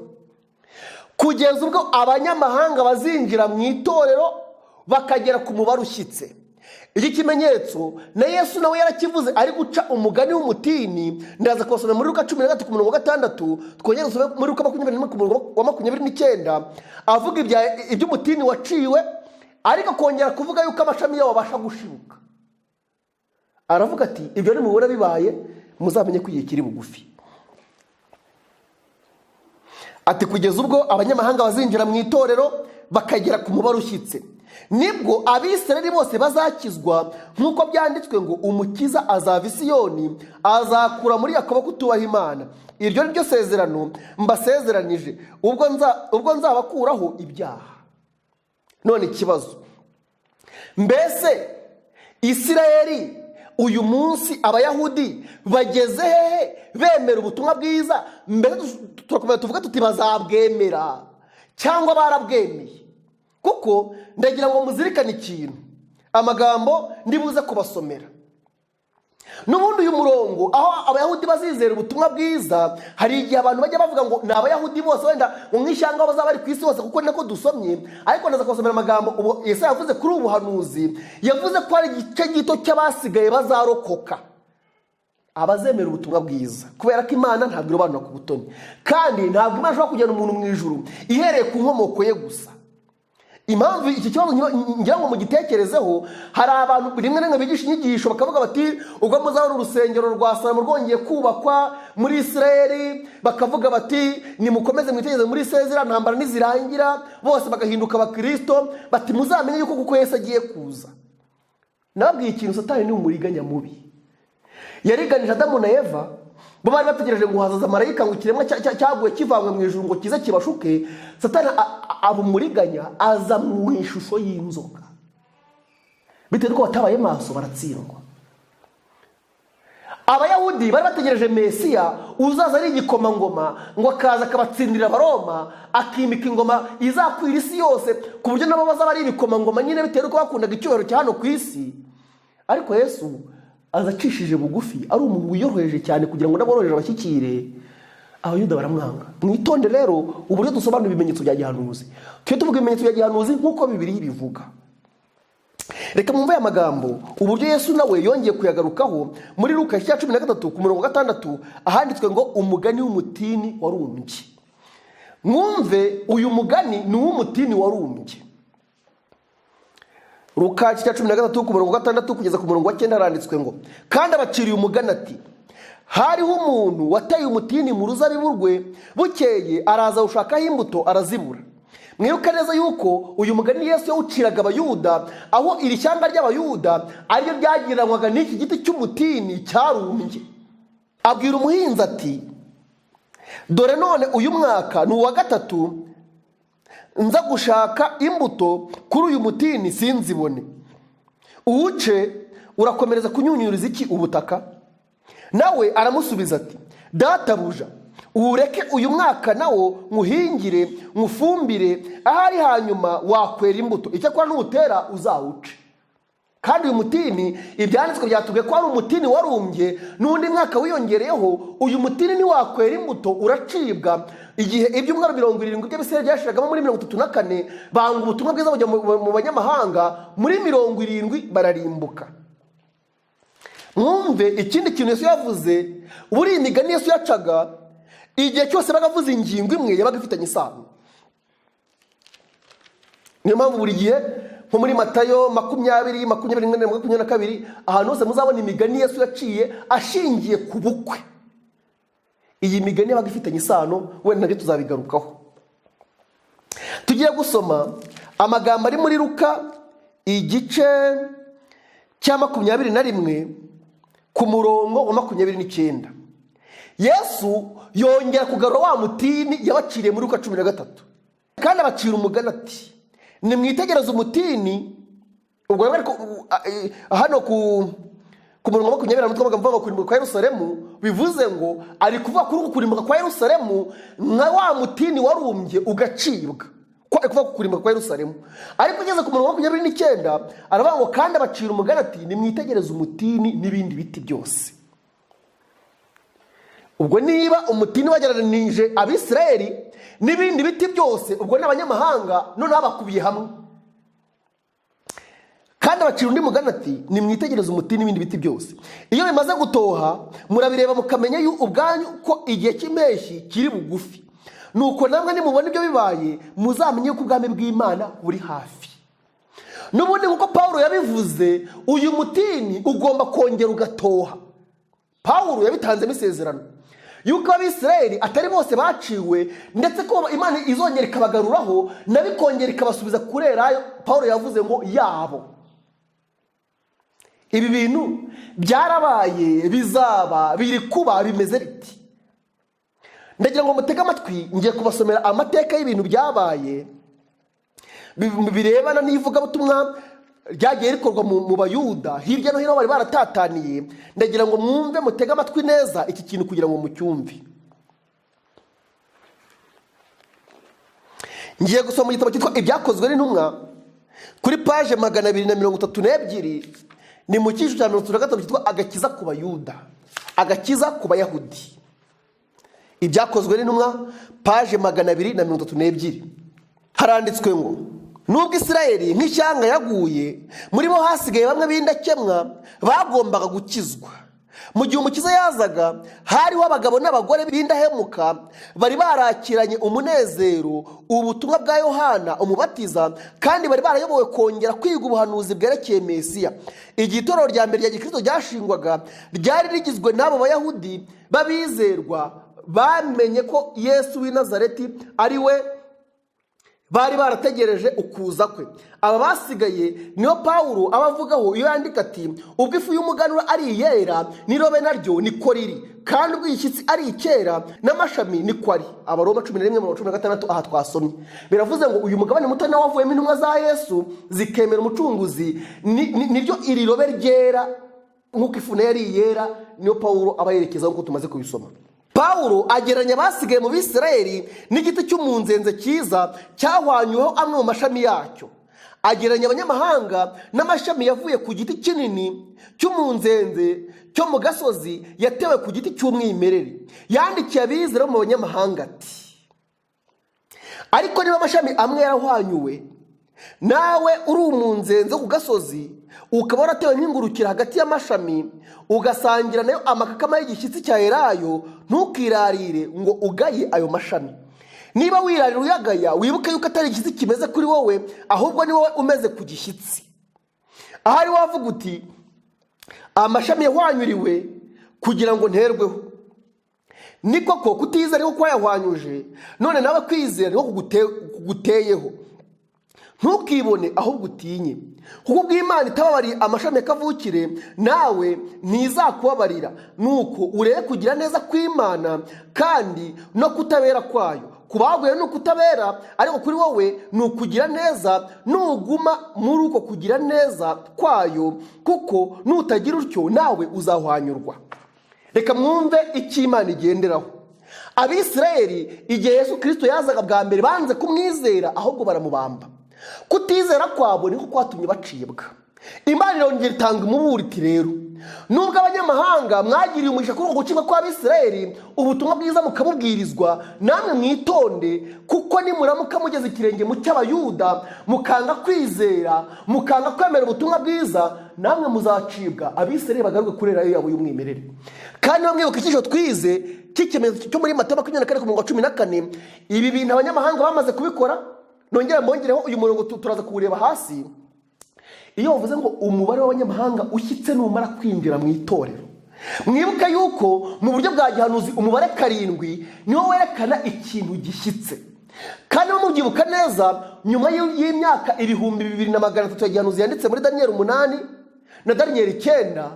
Kugeza ubwo abanyamahanga bazinjira mu itorero bakagera ku mubare ushyitse. Iki kimenyetso na Yesu nawe yarakivuze ari guca umugani w'umutini. Ndaza kubasomera muri Luka 13 ku murongo wa 6, twongere dusome muri Luka 21 ku murongo wa 29, avuga iby'umutini waciwe, ariko kongera kuvuga yuko amashami yawo abasha gushibuka. Aravuga ati ibyo nimubona bibaye muzamenye ko igihe kiri bugufi. Ati kugeza ubwo abanyamahanga bazinjira mu itorero bakagera ku mubare ushyitse, nibwo Abisirayeli bose bazakizwa, nk'uko byanditswe ngo umukiza azava i Siyoni, azakura muri Yakobo kutubaha Imana. Iryo ni ryo sezerano mbasezeranije ubwo nzabakuraho ibyaha. None ikibazo, mbese Isirayeli uyu munsi Abayahudi bageze hehe bemera ubutumwa bwiza? Mbese turakomeza tuvuga tuti bazabwemera cyangwa barabwemeye? Kuko ndagira ngo muzirikane ikintu, amagambo ndibuze kubasomera. N'ubundi uyu murongo aho Abayahudi bazizera ubutumwa bwiza, hari igihe abantu bajya bavuga ngo ni Abayahudi bose, wenda ngo nk'ishyanga bazaba bari ku isi hose, kuko nako dusomye. Ariko ndaza kubasomera amagambo ubu Yesu yavuze kuri ubuhanuzi. Yavuze ko hari igice gito cy'abasigaye bazarokoka, abazemera ubutumwa bwiza, kubera ko Imana ntabwo irobanura ku butoni, kandi ntabwo Imana ishobora kujyana umuntu mu ijuru ihereye ku nkomoko ye gusa. Impamvu iki kibazo ngira ngo mugitekerezeho, hari abantu rimwe na rimwe bigisha inyigisho bakavuga bati ubwo muzabona urusengero rwa Salomo rwongeye kubakwa muri Isirayeli, bakavuga bati nimukomeze mwitegereze muri Isirayeli ziriya ntambara nizirangira bose bagahinduka abakristo, bati muzamenye yuko kuko Yesu agiye kuza. Nababwiye ikintu, Satani ni umuriganya mubi. Yariganije Adamu na Eva, bo bari bategereje ngo hazaza marayika ngo ikiremwa cyaguye kivanywe mu ijuru ngo kize kibashuke. Satani abumuriganya aza mu ishusho y'inzoka, bitewe ko batabaye maso baratsindwa. Abayahudi bari bategereje Mesiya uzaza ari igikomangoma ngo akaza akabatsindira Abaroma, akimika ingoma izakwira isi yose, ku buryo nabo bazaba ari ibikomangoma nyine, bitewe ko bakundaga icyubahiro cya hano ku isi. ariko Yesu azacishije bugufi, ari umuntu wiyoroheje cyane kugira ngo n'aboroheje abashyikire. Abayuda baramwanga. Mwitonde rero uburyo dusobanura ibimenyetso bya gihanuzi. Tujye tuvuga ibimenyetso bya gihanuzi nk'uko Bibiliya ibivuga. Reka mwumve aya magambo uburyo Yesu nawe yongeye kuyagarukaho muri Luka 13:6 ahanditswe ngo umugani w'umutini warumbye. Mwumve uyu mugani ni uw'umutini warumbye. Luka 13:6 kugeza ku murongo wa 9 haranditswe ngo kandi abaciriye umugani ati hariho umuntu wateye umutini mu ruzabibu rwe, bukeye araza ushakaho imbuto arazibura. Mwibuka neza yuko uyu mugani Yesu yawuciraga Abayuda, aho iri shyanga ry'Abayuda ariryo ryagiranwaga n'iki giti cy'umutini cyarumbye. Abwira umuhinzi ati dore none uyu mwaka ni uwa gatatu nza gushaka imbuto kuri uyu mutini sinzibone. Uwuce urakomereza kunyunyuriza iki ubutaka? Nawe aramusubiza ati databuja, ureke uyu mwaka nawo nkuhingire nkufumbire, ahari hanyuma wakwera imbuto, icyakora n'utera uzawuce. Kandi uyu mutini ibyanditswe byatubwiye ko ari umutini warumbye, n'undi mwaka wiyongereyeho uyu mutini ntiwakwera imbuto uracibwa. Igihe ibyumweru 70 by'Abisirayeli byashiragamo muri 34 banga ubutumwa bwiza bujya mu banyamahanga, muri 70 bararimbuka. Mwumve ikindi kintu Yesu yavuze, buri imigani Yesu yacaga igihe cyose bagavuze ingingo imwe yabaga ifitanye isano. Niyo mpamvu buri gihe nko muri Matayo 20:21-22 ahantu hose muzabona imigani Yesu yaciye ashingiye ku bukwe. Iyi migani yabaga ifitanye isano, wenda nabyo tuzabigarukaho. Tugiye gusoma amagambo ari muri Luka igice cya 21 ku murongo wa 29. Yesu yongera kugarura wa mutini yabaciriye muri Luka 13. Kandi abacira umugani ati nimwitegereze umutini. Ubwo hano ku murongo wa 20 n'utwabaga mvuga kurimbuka kwa Yerusalemu, bivuze ngo ari kuvuga kuri kurimbuka kwa Yerusalemu nka wa mutini warumbye ugacibwa. Ko ari kuvuga kurimbuka kwa Yerusalemu. Ariko ugeze ku murongo wa 29 aravuga ngo kandi abacira umugani ati nimwitegereze umutini n'ibindi biti byose. Ubwo niba umutini wagereranije Abisirayeli n'ibindi biti byose, ubwo n'abanyamahanga noneho bakubiye hamwe. Kandi abacira undi mugani ati nimwitegereze umutini n'ibindi biti byose. Iyo bimaze gutoha murabireba mukamenya ubwanyu ko igihe cy'impeshyi kiri bugufi. Nuko namwe nimubona ibyo bibaye muzamenye ko ubwami bw'Imana buri hafi. N'ubundi nkuko Paulo yabivuze, uyu mutini ugomba kongera ugatoha. Paulo yabitanzemo isezerano yuko Abisirayeli atari bose baciwe, ndetse ko Imana izongera ikabagaruraho nabikongera ikabasubiza kurerayo. Paulo yavuze ngo yabo. Ibi bintu byarabaye, bizaba, biri kuba, bimeze biti. Ndagira ngo mutege amatwi, ngiye kubasomera amateka y'ibintu byabaye birebana n'ivugabutumwa ryagiye rikorwa mu Bayuda hirya no hino bari baratataniye. Ndagira ngo mwumve, mutege amatwi neza iki kintu kugira ngo mucyumve. Ngiye gusoma igitabo cyitwa Ibyakozwe n'Intumwa kuri page 232, ni mu cyiciro cya 33 cyitwa agakiza ku Bayuda, agakiza ku Bayahudi. Ibyakozwe n'Intumwa page 232 haranditswe ngo nubwo Isirayeli nk'ishyanga yaguye, muri bo hasigaye bamwe b'indakemwa bagombaga gukizwa. Mu gihe umukiza yazaga, hariho abagabo n'abagore b'indahemuka bari barakiranye umunezero ubutumwa bwa Yohana umubatiza, kandi bari barayobowe kongera kwiga ubuhanuzi bwerekeye Mesiya. Igihe itorero rya mbere rya Gikristo ryashingwaga, ryari rigizwe n'abo Bayahudi babizerwa bamenye ko Yesu w'i Nazareti ari we bari barategereje ukuza kwe. Aba basigaye niyo Paulo abavugaho iyo yandika ati ubwo ifu y'umuganura ari iyera n'irobe naryo niko riri, kandi ubwo ishyitsi ari icyera n'amashami niko ari. Abaroma 11:16 aha twasomye biravuze ngo uyu mugabane muto nawe wavuyemo intumwa za Yesu zikemera umucunguzi, niryo iri robe ryera nk'uko ifu yari iyera. Niyo Paulo abayerekeza nk'uko tumaze kubisoma. Paulo ageranya basigaye mu Bisirayeli n'igiti cy'umunzenze cyiza cyahwanyweho amwe mu mashami yacyo. agereranya abanyamahanga n'amashami yavuye ku giti kinini cy'umunzenze cyo mu gasozi yatewe ku giti cy'umwimerere. Yandikiye abizera mu banyamahanga ati, ariko niba amashami amwe yarahwanyuwe, nawe uri umunzenze ku gasozi, ukaba waratewe nk'ingurukira hagati y'amashami, ugasangira nayo amakakama y'igishyitsi cya elayo, ntukirarire ngo ugaye ayo mashami. Niba wirarira uyagaya, wibuke yuko atari igishyitsi kimeze kuri wowe, ahubwo ni wowe umeze ku gishyitsi. Ahari wavuga uti, amashami yahwanyuriwe kugira ngo nterweho. Ni koko kutizera ariko ko yahwanyuje, none nawe kwizera ariko kuguteyeho. Ntukibone ahubwo utinye, kuko ubwo Imana itababariye amashami kavukire, nawe ntizakubabarira. Nuko urebe kugira neza kw'Imana kandi no kutabera kwayo. Kubaguye ni ukutabera, ariko kuri wowe ni ukugira neza, nuguma muri uko kugira neza kwayo, kuko nutagira utyo nawe uzahwanyurwa. Reka mwumve icyo Imana igenderaho. Abisirayeli igihe Yesu Kristo yazaga bwa mbere banze kumwizera, ahubwo baramubamba. Kutizera kwabo niko kwatumye bacibwa. Imana irongera itanga umuburo iti, rero nubwo abanyamahanga mwagiriye umugisha kuri uko gucibwa kw'Abisirayeli, ubutumwa bwiza mukabubwirizwa, namwe mwitonde, kuko nimuramuka mugeze ikirenge mu cy'Abayuda, mukanga kwizera, mukanga kwemera ubutumwa bwiza, namwe muzacibwa. Abisirayeli bagaruke kuri elayo yabo y'umwimerere. Kandi bamwibuka icyisho twize cy'ikimenyetso cyo muri Matayo 24:14, ibi bintu abanyamahanga bamaze kubikora. Nongera mbongereho uyu murongo turaza kuwureba hasi. Iyo bavuze ngo umubare w'abanyamahanga ushyitse numara kwinjira mu itorero, mwibuke yuko mu buryo bwa gihanuzi umubare 7 niwo werekana ikintu gishyitse. Kandi mubyibuka neza, nyuma y'imyaka 2300 ya gihanuzi yanditse muri Daniel 8 na Daniel 9,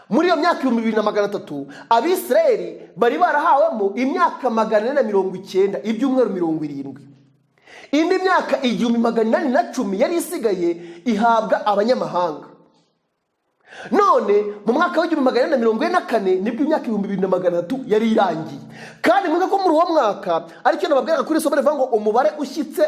muri iyo myaka 2300 Abisirayeli bari barahawemo imyaka 490, ibyumweru 70. Indi myaka 1810 yari isigaye ihabwa abanyamahanga. None mu mwaka w'1844 nibwo imyaka 2300 yari irangiye. Kandi mvuga ko muri uwo mwaka aricyo nababwiraga kuri somo rivuga ngo umubare ushyitse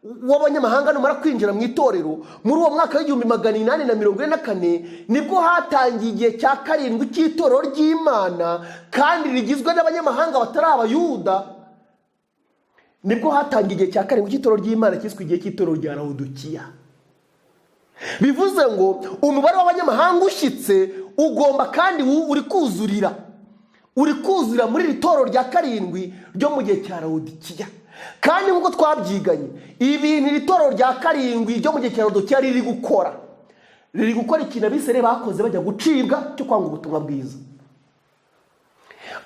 w'abanyamahanga numara kwinjira mu itorero, muri uwo mwaka w'1844 nibwo hatangiye igihe cya 7 cy'itorero ry'Imana, kandi rigizwe n'abanyamahanga batari Abayuda. Nibwo hatangiye igihe cya 7 cy'itorero ry'Imana cyiswe igihe cy'itorero rya Laodikiya. Bivuze ngo umubare w'abanyamahanga ushyitse ugomba kandi uri kuzurira muri iri torero rya 7 ryo mu gihe cya Laodikiya. Kandi nk'uko twabyiganye, ibintu iri torero rya 7 ryo mu gihe cya Laodikiya riri gukora ikintu Abisirayeli bakoze bajya gucibwa cyo kwanga ubutumwa bwiza.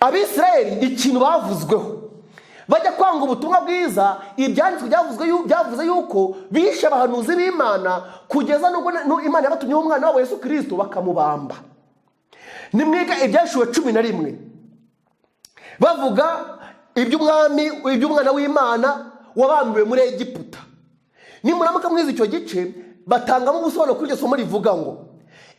Abisirayeli ikintu bavuzweho bajya kwanga ubutumwa bwiza, ibyanditswe byavuze yuko bishe abahanuzi b'Imana, kugeza nubwo Imana yabatumyeho umwana wabo Yesu Kristo bakamubamba. Nimwiga Ibyashuwe 11 bavuga iby'umwana w'Imana wabambiwe muri Egiputa. Nimuramuka mwiza icyo gice, batangamo ubusobanuro kuri iryo somo rivuga ngo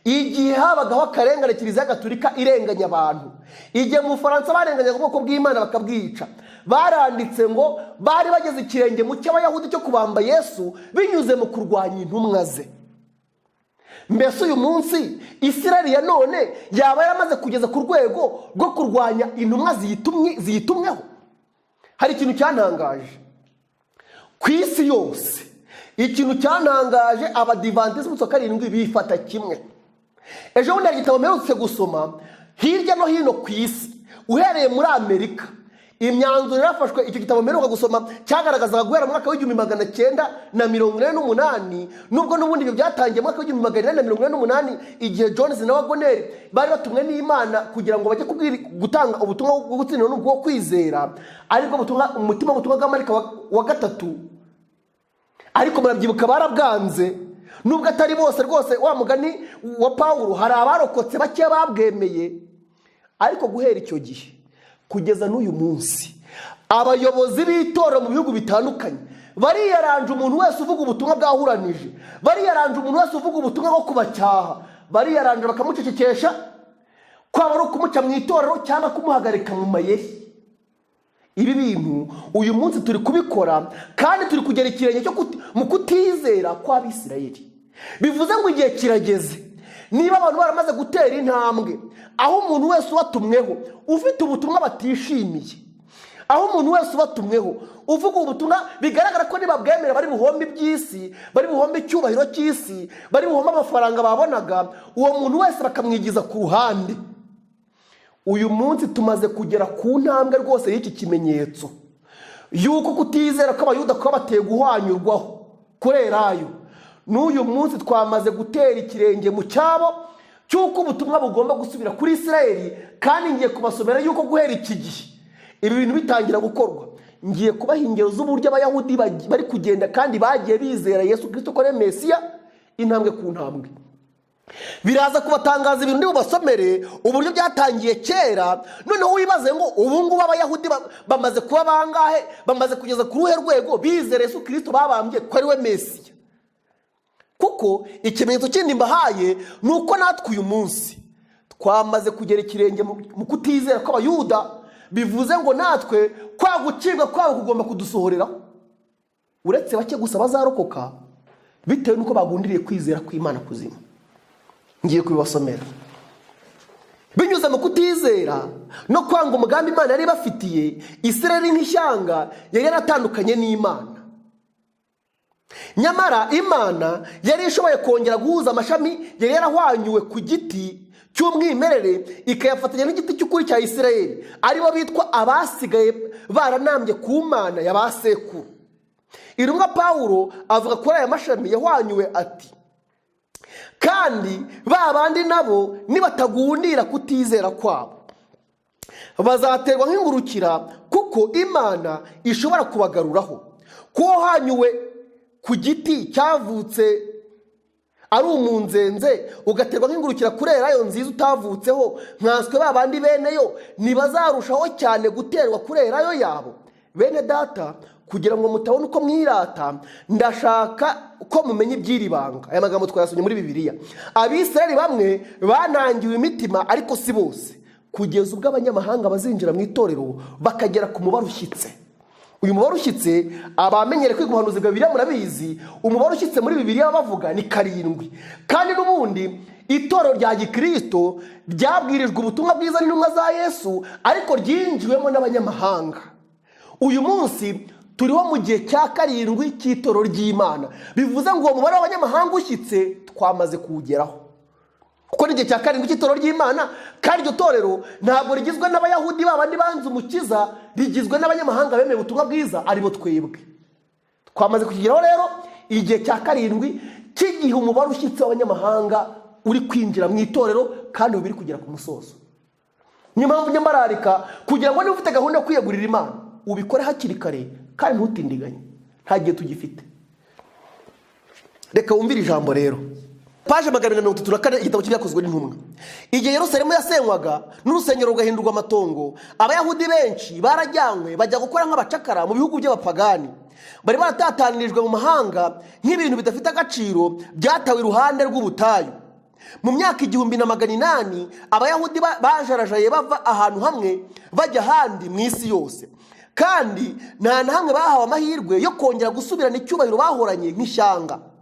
igihe habagaho akarengane Kiliziya Gatolika irenganya abantu, igihe mu Bufaransa barenganyaga ubwoko bw'Imana bakabwica, baranditse ngo bari bageze ikirenge mu cy'Abayahudi cyo kubamba Yesu binyuze mu kurwanya intumwa ze. Mbese uyu munsi Isirayeli ya none yaba yaramaze kugeza ku rwego rwo kurwanya intumwa ziyitumweho? Hari ikintu cyantangaje ku isi yose, ikintu cyantangaje, Abadivantisi b'umunsi wa 7 bifata kimwe. Ejo bundi hari igitabo mperutse gusoma, hirya no hino ku isi, uhereye muri Amerika, imyanzuro yarafashwe. Icyo gitabo mperuka gusoma cyagaragazaga guhera mu mwaka w'1948, nubwo n'ubundi ibyo byatangiye mu mwaka w'1948 igihe Jones na Wagner bari batumwe n'Imana kugira ngo bajye gutanga ubutumwa bwo gutsindira n'ubwo kwizera, ariko umutima w'ubutumwa bwa Marika wa 3. Ariko murabyibuka barabwanze, nubwo atari bose rwose. Wa mugani wa Paulo, hari abarokotse bake babwemeye. Ariko guhera icyo gihe kugeza n'uyu munsi, abayobozi b'itorero mu bihugu bitandukanye bariyaranje umuntu wese uvuga ubutumwa bwahuranije, bariyaranje umuntu wese uvuga ubutumwa bwo kubacyaha, bariyaranje bakamucecekesha, kwaba ari ukumuca mu itorero cyangwa kumuhagarika mu mayeri. ibi bintu uyu munsi turi kubikora, kandi turi kugera ikirenge cyo mu kutizera kw'Abisirayeli. Bivuze ngo igihe kirageze, niba abantu baramaze gutera intambwe, aho umuntu wese ubatumweho ufite ubutumwa batishimiye, aho umuntu wese ubatumweho uvuga ubutumwa bigaragara ko nibabwemera bari buhombe iby'isi, bari buhombe icyubahiro cy'isi, bari buhombe amafaranga babonaga, uwo muntu wese bakamwigiza ku ruhande. Uyu munsi tumaze kugera ku ntambwe rwose y'iki kimenyetso yuko kutizera kw'Abayuda kuba bateye guhwanyurwaho kurerayo. N'uyu munsi twamaze gutera ikirenge mu cyabo cy'uko ubutumwa bugomba gusubira kuri Isirayeli, kandi ngiye kubasomera yuko guhera iki gihe ibi bintu bitangira gukorwa. Ngiye kubaha ingero z'uburyo Abayahudi bari kugenda kandi bagiye bizera Yesu Kristo ko ari Mesiya, intambwe ku ntambwe. Biraza kubatangaza ibintu ndi bubasomere uburyo byatangiye kera, noneho wibaze ngo ubu ngubu Abayahudi bamaze kuba bangahe, bamaze kugeza ku ruhe rwego bizera Yesu Kristo babambye ko ari we Mesiya. Kuko ikimenyetso kindi mbahaye ni uko natwe uyu munsi twamaze kugera ikirenge mu kutizera kw'Abayuda. Bivuze ngo natwe kwa gucibwa kwabo kugomba kudusohoreraho. Uretse bake gusa bazarokoka bitewe n'uko bagundiriye kwizera kw'Imana kuzima. Ngiye kubibasomera. Binyuze mu kutizera no kwanga umugambi Imana yari bafitiye, Isirayeli nk'ishyanga yari yaratandukanye n'Imana. Nyamara Imana yari ishoboye kongera guhuza amashami yari yarahwanyuwe ku giti cy'umwimerere, ikayafatanya n'igiti cy'ukuri cya Isirayeli, aribo bitwa abasigaye baranambye ku Mana ya ba sekuru. Intumwa Pawulo avuga kuri aya mashami yahwanyuwe ati, kandi ba bandi nabo nibatagundira kutizera kwabo bazaterwa nk'ingurukira, kuko Imana ishobora kubagaruraho. Kuko hanyuwe ku giti cyavutse ari umunzenze ugaterwa nk'ingurukira kurera yo nziza utavutseho, nkanswe ba bandi bene yo ntibazarushaho cyane guterwa kurera yo yabo. Bene data, kugira ngo mutabona uko mwirata, ndashaka ko mumenya iby'iri banga. Aya magambo twayasomye muri Bibiliya. Abisirayeli bamwe banangiwe imitima, ariko si bose, kugeza ubwo abanyamahanga bazinjira mu itorero bakagera ku mubare ushyitse. Uyu mubare ushyitse, abamenyere kwiga ubuhanuzi bwa Bibiliya murabizi, umubare ushyitse muri Bibiliya bavuga ni 7. Kandi n'ubundi itorero rya Gikristo ryabwirijwe ubutumwa bwiza n'intumwa za Yesu, ariko ryinjiwemo n'abanyamahanga. Uyu munsi turiho mu gihe cya 7 cy'itorero ry'Imana. Bivuze ngo uwo mubare w'abanyamahanga ushyitse twamaze kuwugeraho, kuko ni igihe cya 7 cy'itorero ry'Imana. Kandi iryo torero ntabwo rigizwe n'Abayahudi babandi banze umukiza, rigizwe n'abanyamahanga bemeye ubutumwa bwiza, aribo twebwe. Twamaze kugeraho rero igihe cya 7 cy'igihe umubare ushyitse w'abanyamahanga uri kwinjira mu itorero, kandi biri kugera ku musozo. Niyo mpamvu nyambararika kugira ngo niba ufite gahunda yo kwiyegurira Imana ubikore hakiri kare, kandi ntutindiganye, nta gihe tugifite. Reka wumvire ijambo rero. Paje 434 igitabo cy'Ibyakozwe n'Intumwa. Igihe Yerusalemu yasenywaga n'urusengero rugahindurwa amatongo, Abayahudi benshi barajyanywe bajya gukora nk'abacakara mu bihugu by'abapagani. Bari baratatanirijwe mu mahanga nk'ibintu bidafite agaciro, byatawe iruhande rw'ubutayu. Mu myaka 1800 Abayahudi bajarajaye bava ahantu hamwe bajya ahandi mu isi yose, kandi nta na hamwe bahawe amahirwe yo kongera gusubirana icyubahiro bahoranye nk'ishyanga.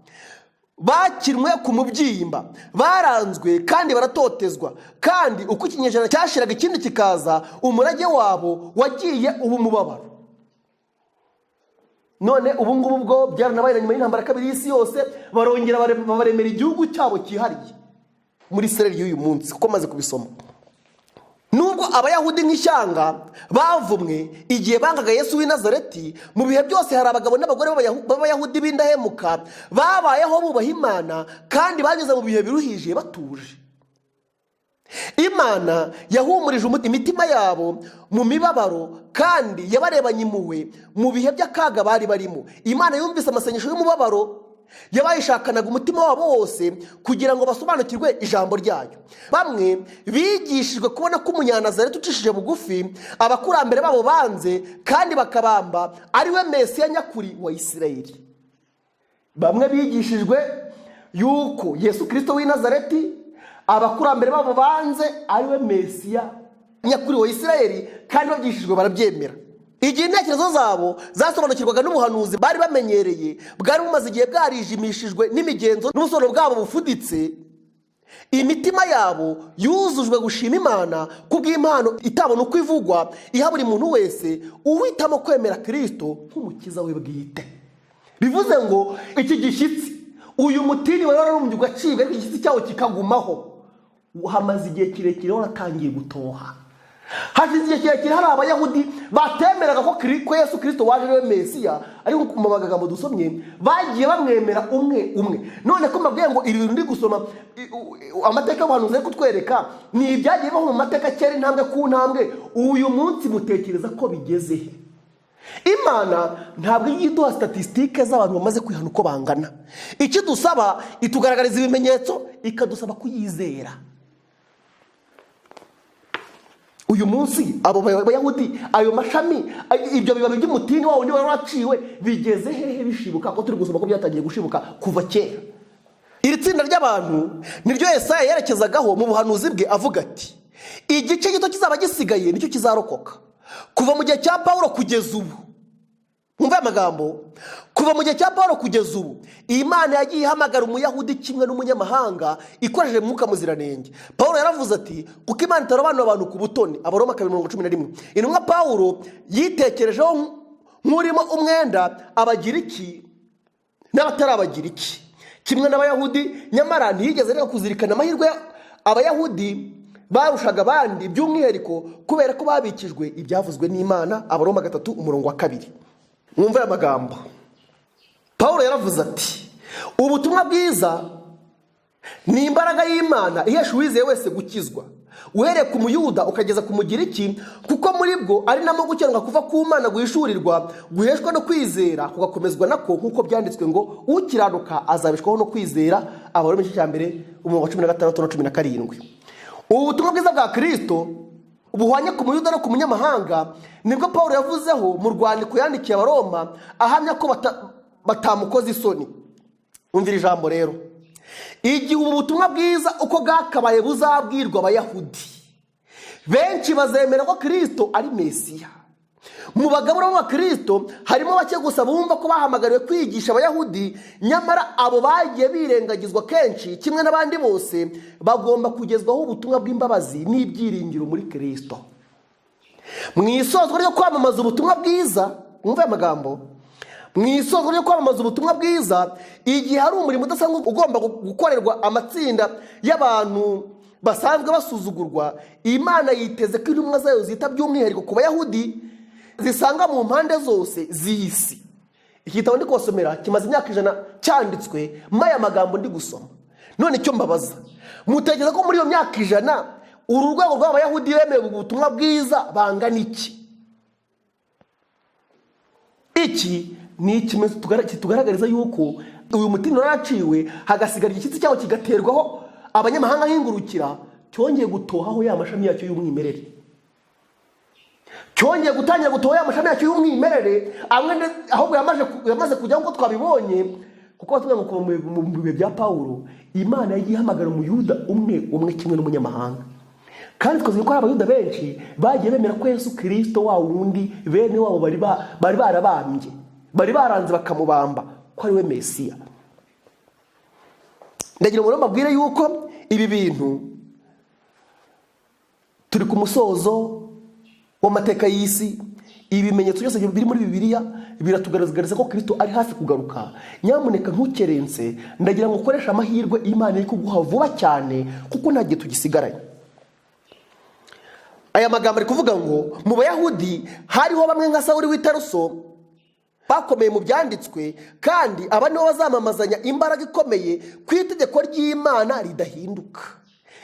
Bakirwe ku mubyimba, baranzwe kandi baratotezwa, kandi uko ikinyejana cyashiraga ikindi kikaza, umurage wabo wagiye ubu mubabaro. None ubu ngubu bwo byaranabaye nyuma y'intambara kabiri y'isi yose, barongera baremera igihugu cyabo cyihariye muri Isirayeli y'uyu munsi, kuko maze kubisoma. Nubwo Abayahudi nk'ishyanga bavumwe igihe bangaga Yesu w'i Nazareti, mu bihe byose hari abagabo n'abagore b'Abayahudi b'indahemuka babayeho bubaha Imana, kandi banyuze mu bihe biruhije batuje. Imana yahumurije imitima yabo mu mibabaro, kandi yabarebanye impuhwe mu bihe by'akaga bari barimo. Imana yumvise amasengesho y'umubabaro yabayishakanaga umutima wabo wose, kugira ngo basobanukirwe ijambo ryayo. Bamwe bigishijwe kubona ko umunyanazareti ucishije bugufi abakurambere babo banze kandi bakabamba ari we Mesiya nyakuri wa Isirayeli. Bamwe bigishijwe yuko Yesu Kristo w'i Nazareti abakurambere babo banze ari we Mesiya nyakuri wa Isirayeli, kandi babyigishijwe barabyemera. igihe intekerezo zabo zasobanukirwaga n'ubuhanuzi bari bamenyereye bwari bumaze igihe bwarijimishijwe n'imigenzo n'ubusobanuro bwabo bufuditse, imitima yabo yuzujwe gushima Imana kubw'impano itabona uko ivugwa iha buri muntu wese uhitamo kwemera Kristo nk'umukiza we bwite. Bivuze ngo iki gishyitsi, uyu mutini wari wararumbye ugacibwa ariko igishyitsi cyawo kikagumaho, hamaze igihe kirekire waratangiye gutoha. Hashize igihe kirekire hari Abayahudi batemeraga ko Yesu Kristo waje ari we Mesiya, ariko mu magambo dusomye bagiye bamwemera umwe umwe. None ko mbabwiye ngo iri ndi gusoma amateka y'abantu kutwereka ni ibyagiye bibaho mu mateka kera intambwe ku ntambwe, uyu munsi mutekereza ko bigeze he? Imana ntabwo yiduha statistique z'abantu bamaze kwihana uko bangana. Icyo dusaba itugaragariza ibimenyetso, ikadusaba kuyizera. Uyu munsi abo Bayahudi, ayo mashami, ibyo bibabi by'umutini wawo niba waraciwe bigeze hehe bishibuka? Ko turi gusoma ko byatangiye gushibuka kuva kera. Iri tsinda ry'abantu niryo Yesaya yerekezagaho mu buhanuzi bwe avuga ati, igice gito kizaba gisigaye nicyo kizarokoka. Kuva mu gihe cya Paulo kugeza ubu, mwumva amagambo, kuva mu gihe cya Paulo kugeza ubu, Imana yagiye ihamagara Umuyahudi kimwe n'umunyamahanga ikoresheje Mwuka Muziranenge. Paulo yaravuze ati, kuko Imana itarobanura abantu ku butoni, Abaroma 2:11. Intumwa Paulo yitekerejeho nk'urimo umwenda Abagiriki n'abatari Abagiriki, kimwe n'Abayahudi, nyamara ntiyigeze rero kuzirikana amahirwe Abayahudi barushaga abandi, by'umwihariko kubera ko babikijwe ibyavuzwe n'Imana. Abaroma 3:2. Mwumva aya magambo. Paulo yaravuze ati, ubutumwa bwiza ni imbaraga y'Imana ihesha uwizeye wese gukizwa, uhereye ku Muyuda ukageza ku Mugiriki, kuko muri bwo ari namo gukiranwa kuva ku Mana guhishurirwa, guheshwa no kwizera kugakomezwa nako, nk'uko byanditswe ngo ukiranuka azabishwaho no kwizera. Abaroma 1:16-17. Ubu butumwa bwiza bwa Kristo buhwanye ku Muyuda no ku munyamahanga nibwo Paulo yavuzeho mu rwandiko yandikiye Abaroma, ahamya ko batamukoze isoni. Umvira ijambo rero. Igihe ubu butumwa bwiza uko bwakabaye buzabwirwa Abayahudi, benshi bazemera ko Kristo ari Mesiya. Mu bagabura ba Kristo harimo bake gusa bumva ko bahamagariwe kwigisha Abayahudi, nyamara abo bagiye birengagizwa kenshi kimwe n'abandi bose bagomba kugezwaho ubutumwa bw'imbabazi n'ibyiringiro muri Kristo. Mu isozwa ryo kwamamaza ubutumwa bwiza, mwumve amagambo, mu isozwa ryo kwamamaza ubutumwa bwiza, igihe hari umurimo udasanzwe ugomba gukorerwa amatsinda y'abantu basanzwe basuzugurwa, Imana yiteze ko intumwa zayo zita by'umwihariko ku Bayahudi zisanga mu mpande zose z'isi. Iki gitabo ndi kubasomera kimaze imyaka 100 cyanditswe, maya magambo ndi gusoma. None icyo mbabaza, mutekereza ko muri iyo myaka 100 uru rwego rw'Abayahudi bemeye ubutumwa bwiza bangana iki? Iki ni ikimenyetso kitugaragariza yuko uyu mutini waraciwe, hagasigara igishyitsi cyawo kigaterwaho abanyamahanga hingurukira, cyongeye gutohaho ya mashami yacyo y'umwimerere. Cyongeye gutangira gutoha ya mashami yacyo y'umwimerere, amwe ahubwo yamaze kujya nko twabibonye, kuko batuvuga ngo mu bihe bya Paulo Imana yagiye ihamagara Umuyuda umwe kimwe n'umunyamahanga. Kandi twavuze ko Abayuda benshi bagiye bemera ko Yesu Kristo wa wundi bene wabo bari barabambye, bari baranze bakamubamba ko ari we Mesiya. Ndagira ngo mbabwire yuko ibi bintu turi ku musozo w'amateka y'isi. Ibimenyetso byose biri muri Bibiliya biratugaragariza ko Kristo ari hafi kugaruka. Nyamuneka ntukerense, ndagira ngo ukoreshe amahirwe Imana iri kuguha vuba cyane, kuko nta gihe tugisigaranye. Aya magambo ari kuvuga ngo mu Bayahudi hariho bamwe nka Sawuli w'i Taruso bakomeye mu byanditswe, kandi aba nibo bazamamazanya imbaraga ikomeye ku itegeko ry'Imana ridahinduka.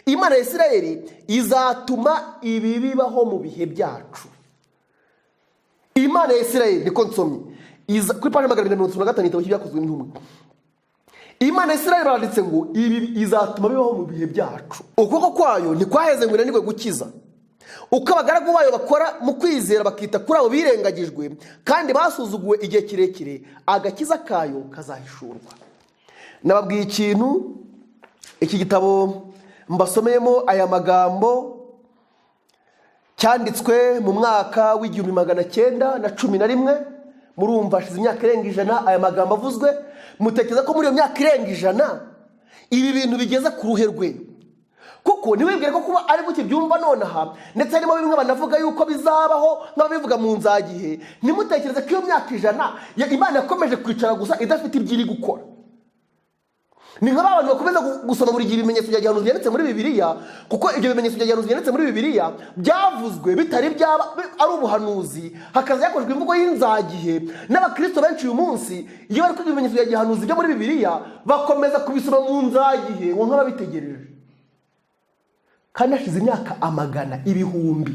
Imana ya Isirayeli izatuma ibi bibaho mu bihe byacu. Imana ya Isirayeli, niko nsomye kuri paji 295 igitabo cy'ibyakozwe n'intumwa. Imana ya Isirayeli baranditse ngo ibi izatuma bibaho mu bihe byacu. Ukuboko kwayo ntikwaheze ngo inanirwe gukiza, uko abagaragu bayo bakora mu kwizera bakita kuri abo birengagijwe kandi basuzuguwe igihe kirekire, agakiza kayo kazahishurwa. Nababwiye ikintu, iki gitabo mbasomeyemo aya magambo cyanditswe mu mwaka w'igihumbi 911. Murumva hashize imyaka irenga 100 aya magambo avuzwe. Mutekereza ko muri iyo myaka irenga 100 ibi bintu bigeze ku ruhe rwe? Kuko niwibwire ko kuba ari buki byumva nonaha, ndetse harimo bimwe banavuga yuko bizabaho nk'ababivuga mu nzagihe, nimutekereze ko iyo myaka 100 Imana yakomeje kwicara gusa idafite ibyiri gukora. Ni nk'abantu bakomeza gusoma buri gihe ibimenyetso bya gihanuzi byanditse muri Bibiliya, kuko ibyo bimenyetso bya gihanuzi byanditse muri Bibiliya byavuzwe bitari byaba ari ubuhanuzi, hakaza yakozwe imvugo y'inzagihe. N'abakristo benshi uyu munsi iyo bari kwiga ibimenyetso bya gihanuzi byo muri Bibiliya bakomeza kubisoma mu nzagihe ngo nk'ababitegereje, kandi hashize imyaka amagana, ibihumbi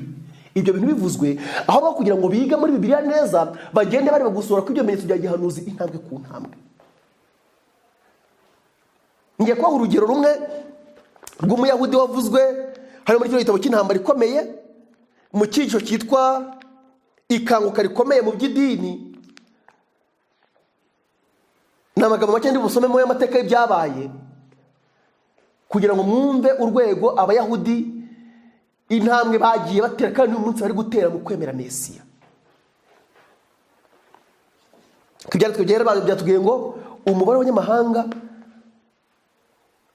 ibyo bintu bivuzwe, aho kugira ngo bige muri Bibiliya neza bagende bari bagusura ko ibyo bimenyetso bya gihanuzi intambwe ku ntambwe. Ngiye kubaha urugero rumwe rw'umuyahudi wavuzwe hano muri kino gitabo cy'intambara ikomeye mu cyigisho cyitwa ikanguka rikomeye mu by'idini. Ni amagambo make ndi busomemo y'amateka y'ibyabaye kugira ngo mwumve urwego abayahudi intambwe bagiye batera kandi uyu munsi bari gutera mu kwemera Mesiya. Kubyanditswe byera byatubwiye ngo umubare w'abanyamahanga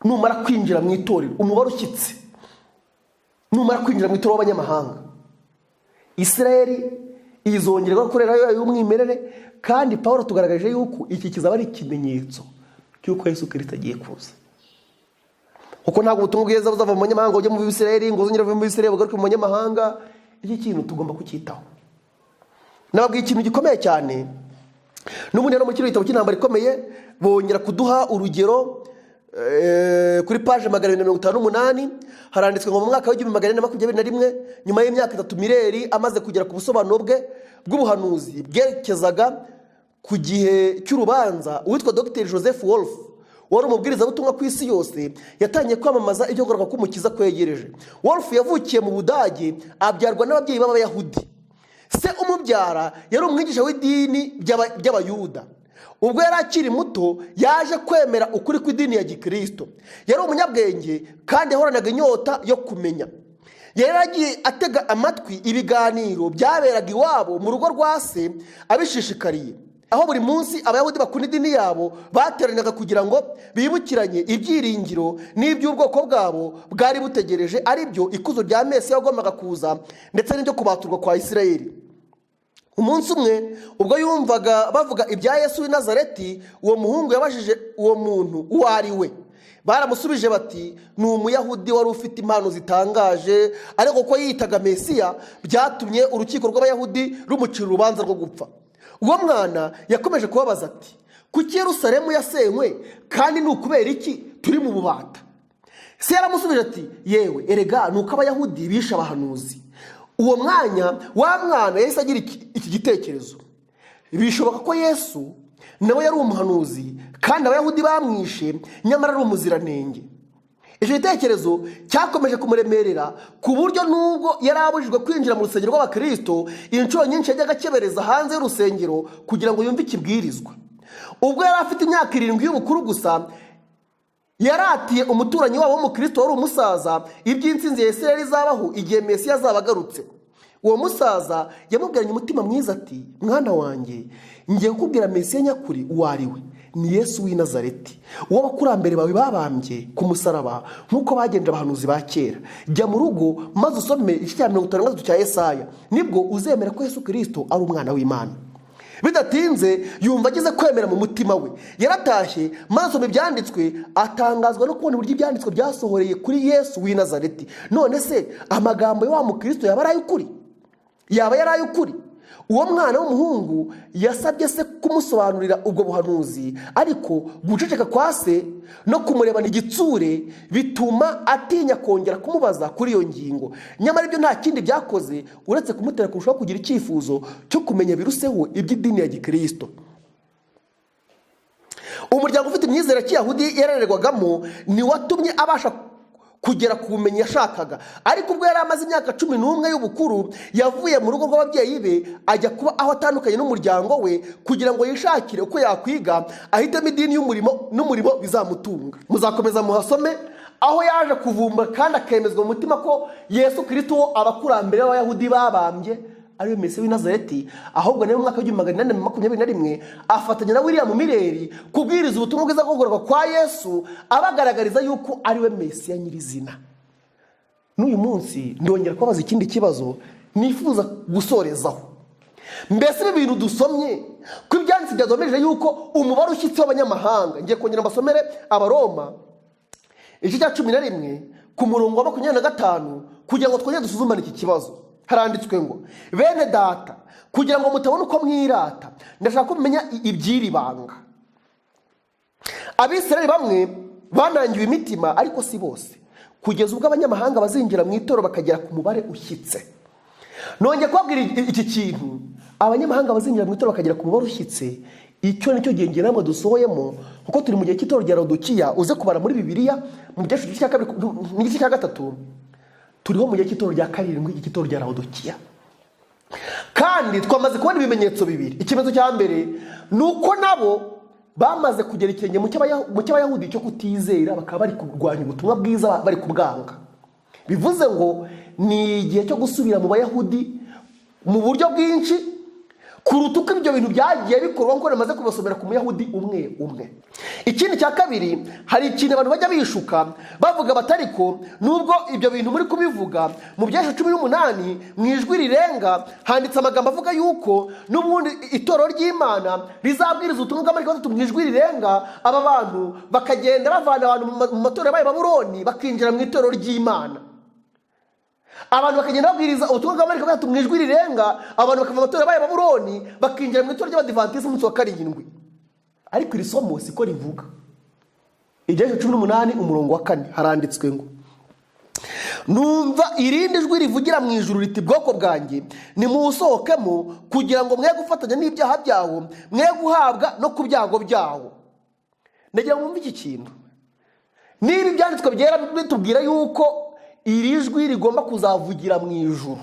numara kwinjira mu itorero, umubare ushyitse numara kwinjira mu itorero w'abanyamahanga, Isirayeli izongerwa gukorera yo y'umwimerere. Kandi Paulo tugaragaje yuko iki kizaba ari ikimenyetso cy'uko Yesu Kristo agiye kuza. Kuko ntabwo ubutumwa bwiza buzava mu banyamahanga ujye mu Bisirayeli ngo uzongere uve mu Bisirayeli ugaruke mu banyamahanga. Iki kintu tugomba kucyitaho. Nababwiye ikintu gikomeye cyane, n'ubundi no mu kino gitabo cy'intambara ikomeye bongera kuduha urugero. Kuri page 258 haranditswe ngo mu mwaka w'1421 nyuma y'imyaka 3 Mireri amaze kugera ku busobanuro bwe bw'ubuhanuzi bwerekezaga ku gihe cy'urubanza, uwitwa Dr. Joseph Wolf wari umubwiriza butumwa ku isi yose yatangiye kwamamaza ibyo kugaruka k'umukiza kwegereje. Wolf yavukiye mu Budage, abyarwa n'ababyeyi b'Abayahudi. Se umubyara yari umwigisha w'idini by'Abayuda. Ubwo yari akiri muto yaje kwemera ukuri kw'idini ya Gikristo. Yari umunyabwenge kandi yahoranaga inyota yo kumenya. Yari agiye atega amatwi ibiganiro byaberaga iwabo mu rugo rwa se abishishikariye, aho buri munsi Abayahudi bakunda idini yabo bateranaga kugira ngo bibukiranye ibyiringiro n'iby'ubwoko bwabo bwari butegereje, ari byo ikuzo rya Mesiya wagombaga kuza ndetse n'ibyo kubaturwa kwa Isirayeli. Umunsi umwe ubwo yumvaga bavuga ibya Yesu w'i Nazareti, uwo muhungu yabajije uwo muntu uwo ari we. Baramusubije bati ni Umuyahudi wari ufite impano zitangaje, ariko ko yitaga Mesiya byatumye urukiko rw'Abayahudi rumucira urubanza rwo gupfa. Uwo mwana yakomeje kubabaza ati kuki Yerusalemu yasenywe kandi ni ukubera iki turi mu bubata? Se yaramusubije ati yewe erega nuko Abayahudi bishe abahanuzi. Uwo mwanya wa mwana yahise agira iki gitekerezo: bishoboka ko Yesu nawe yari umuhanuzi kandi Abayahudi bamwishe nyamara ari umuziranenge. Icyo gitekerezo cyakomeje kumuremerera ku buryo nubwo yari abujijwe kwinjira mu rusengero rw'Abakristo, inshuro nyinshi yajyaga akebereza hanze y'urusengero kugira ngo yumve ikibwirizwa. Ubwo yari afite imyaka 7 y'ubukuru gusa, yaratiye umuturanyi wabo w'Umukristo wari umusaza iby'insinzi ya Isirayeli izabaho igihe Mesiya azaba agarutse. Uwo musaza yamubwiranye umutima mwiza ati mwana wanjye, ngiye kukubwira Mesiya nyakuri uwo ari we, ni Yesu w'i Nazareti, uwo abakurambere bawe babambye ku musaraba nk'uko bagenje abahanuzi ba kera. Jya mu rugo maze usome igice cya 53 cya Yesaya, nibwo uzemera ko Yesu Kristo ari umwana w'Imana. Bidatinze yumva agize kwemera mu mutima we. Yaratashye maze asoma ibyanditswe, atangazwa no kubona uburyo ibyanditswe byasohoreye kuri Yesu w'i Nazareti. None se amagambo ya wa Mukristo yaba ari ay'ukuri? Yaba yari ay'ukuri? Uwo mwana w'umuhungu yasabye se kumusobanurira ubwo buhanuzi, ariko guceceka kwa se no kumurebana igitsure bituma atinya kongera kumubaza kuri iyo ngingo. Nyamara ibyo nta kindi byakoze uretse kumutera kurushaho kugira icyifuzo cyo kumenya biruseho iby'idini ya Gikristo. Umuryango ufite imyizerere y'Iyahudi yarererwagamo ni watumye abasha kugera ku bumenyi yashakaga. Ariko ubwo yari amaze imyaka 11 y'ubukuru, yavuye mu rugo rw'ababyeyi be ajya kuba aho atandukanye n'umuryango we kugira ngo yishakire uko yakwiga ahitamo idini y'umurimo n'umurimo bizamutunga. Muzakomeza muhasome aho yaje kuvumba kandi akemezwa mu mutima ko Yesu Kristo abakurambere b'Abayahudi babambye ariwe Mesiya w'i Nazareti, ahubwo nawe mu mwaka w'1821 afatanya na William Mireri kubwiriza ubutumwa bwiza bwo kugororwa kwa Yesu, abagaragariza yuko ariwe Mesiya nyirizina. N'uyu munsi ndongera kubaza ikindi kibazo nifuza gusorezaho. Mbese ibi bintu dusomye ko ibyanditse byadomeje yuko umubare ushyitse w'abanyamahanga, ngiye kongera mbasomere Abaroma igice cya 11 ku murongo wa 25 kugira ngo twongere dusuzumane iki kibazo. Haranditswe ngo, bene data, kugira ngo mutabona uko mwirata, ndashaka kumenya iby'iri banga. Abisirayeli bamwe banangiwe imitima, ariko si bose, kugeza ubwo abanyamahanga bazinjira mu itorero bakagera ku mubare ushyitse. Nongeye kubabwira iki kintu, abanyamahanga bazinjira mu itorero bakagera ku mubare ushyitse, icyo nicyo gihe ngira namwe dusohoyemo, kuko turi mu gihe cy'itorero rya Laodikiya. Uze kubara muri Bibiliya mu gice cya 2 n'igice cya 3, turiho mu gihe cy'itorero rya 7 cy'itorero rya Laodikiya. Kandi twamaze kubona ibimenyetso bibiri. Ikimenyetso cya mbere ni uko nabo bamaze kugera ikirenge mu cy'Abayahudi cyo kutizera, bakaba bari kurwanya ubutumwa bwiza, bari kubwanga. Bivuze ngo ni igihe cyo gusubira mu Bayahudi mu buryo bwinshi kuruta uko ibyo bintu byagiye bikorwa nk'uko namaze kubasomera ku Muyahudi umwe umwe. Ikindi cya kabiri, hari ikintu abantu bajya bishuka bavuga batariko, nubwo ibyo bintu muri kubivuga mu byesha 18 mu ijwi rirenga handitse amagambo avuga yuko n'ubundi itorero ry'Imana rizabwiriza ubutumwa bw'Amarika 3 mu ijwi rirenga, aba bantu bakagenda bavana abantu mu matorero ya Babuloni bakinjira mu itorero ry'Imana. Abantu bakagenda babwiriza ubutumwa bw'Amarika 3 mu ijwi rirenga, abantu bakava mu matorero ya Babuloni bakinjira mu itorero ry'Abadivantisi umunsi wa 7. Ariko iri somo siko rivuga. Igice 18 umurongo wa 4 haranditswe ngo, numva irindi jwi rivugira mu ijuru riti, bwoko bwanjye nimusohokemo kugira ngo mwe gufatanya n'ibyaha byawo, mwe guhabwa no ku byago byawo. Ndagira ngo mwumve iki kintu. Niba ibyanditswe byera bitubwira yuko iri jwi rigomba kuzavugira mu ijuru,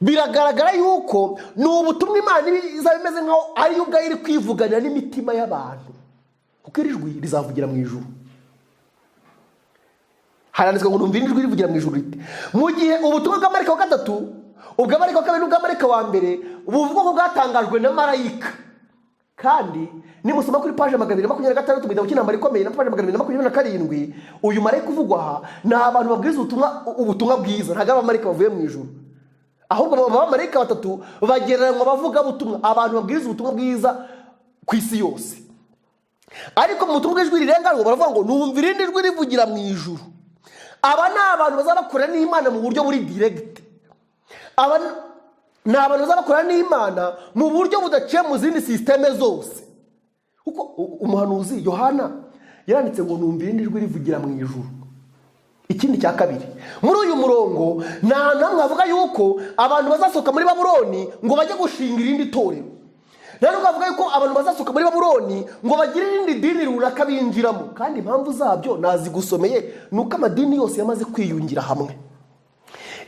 biragaragara yuko ni ubutumwa Imana izaba imeze nkaho ari ubwo iri kwivuganira n'imitima y'abantu, kuko iri jwi rizavugira mu ijuru. Haranditswe ngo numva iri jwi rivugira mu ijuru riti, mu gihe ubutumwa bw'Amarika wa 3, ubw'Amarika wa 2 n'ubw'Amarika wa 1 buvuga ko bwatangajwe na marayika. Kandi nimusoma kuri page 226 mu gitabo cy'intambara ikomeye na page 227, uyu marayika uvugwa aha ni abantu babwiriza ubutumwa bwiza, ntabwo abamarayika bavuye mu ijuru, ahubwo abamarayika 3 bagereranywa bavuga ubutumwa, abantu babwiriza ubutumwa bwiza ku isi yose. Ariko mu butumwa bw'ijwi rirenga baravuga ngo numva irindi jwi rivugira mu ijuru. Aba ni abantu bazabakora n'Imana mu buryo buri direct. Aba ni abantu bazabakora n'Imana mu buryo budaciye mu zindi systeme zose. Kuko umuhanuzi Yohana yaranditse ngo numva irindi jwi rivugira mu ijuru. Ikindi cya kabiri, muri uyu murongo nta namwe avuga yuko abantu bazasohoka muri Babuloni ngo bajye gushinga irindi torero. Nta namwe avuga yuko abantu bazasohoka muri Babuloni ngo bagire irindi dini runaka binjiramo. Kandi impamvu zabyo nazigusomeye, nuko amadini yose yamaze kwiyungira hamwe,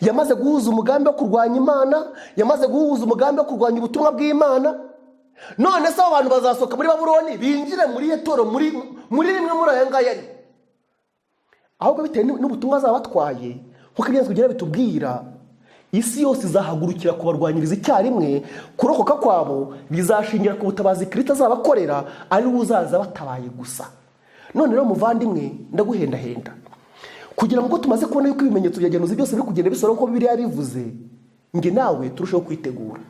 yamaze guhuza umugambi wo kurwanya Imana, yamaze guhuza umugambi wo kurwanya ubutumwa bw'Imana. None se abantu bazasohoka muri Babuloni binjire muri etoro muri rimwe muri aya ngaya, ahubwo bitewe n'ubutumwa zabatwaye, nkuko ibyanzwe bigira bitubwira, isi yose izahagurukira kubarwanyiriza icyarimwe. Kurokoka kwabo bizashingira ku butabazi Kristo azabakorera, ari uzaza batabaye gusa. None rero muvandimwe, ndaguhendahenda kugira ngo tumaze kubona yuko ibimenyetso bya genuzi byose biri kugenda bisora nko Bibiliya yabivuze, nge nawe turushaho kwitegura.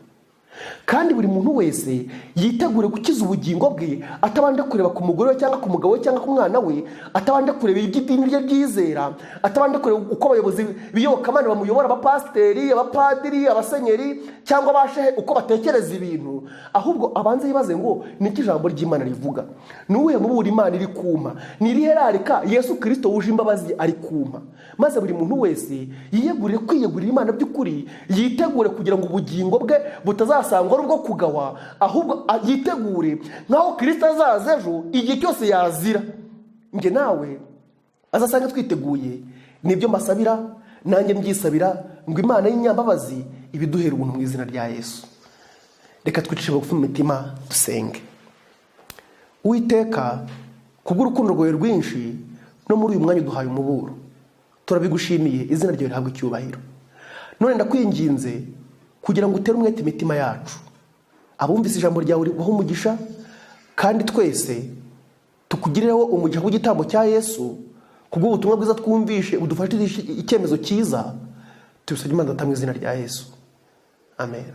Kandi buri muntu wese yitegure gukiza ubugingo bwe, atabanje kureba ku mugore we cyangwa ku mugabo we cyangwa ku mwana we, atabanje kureba iby'idini rye byizera, atabanje kureba uko abayobozi biyobokamana bamuyobora, abapasiteri, abapadiri, abasenyeri cyangwa abashehe uko batekereza ibintu, ahubwo abanze yibaze ngo niki ijambo ry'Imana rivuga, nuwe mubura Imana iri kuma, niriherarika Yesu Kristo wuje imbabazi ari kuma. Maze buri muntu wese yiyegurire kwiyegurira Imana by'ukuri, yitegure kugira ngo ubugingo bwe butazasangwa rubwo kugawa, ahubwo yitegure nkaho Kristo azaza ejo igihe cyose yazira. Nge nawe azasanga twiteguye. Nibyo mbasabira, nanjye mbyisabira, ngo Imana y'inyambabazi ibiduhera ubuntu mu izina rya Yesu. Reka twicishe bugufi mu mitima dusenge. Uwiteka, kubw'urukundo rwawe rwinshi, no muri uyu mwanya uduhaye umuburo. Turabigushimiye, izina ryawe rihabwe icyubahiro. None ndakwinginze kugira ngo utere umwete imitima yacu, abumvise ijambo ryawe ribaho umugisha, kandi twese tukugireho umugisha w'igitambo cya Yesu, kubw'ubutumwa bwiza twumvishe, udufashe icyemezo cyiza. Tubisabye Imana mu izina rya Yesu, amen.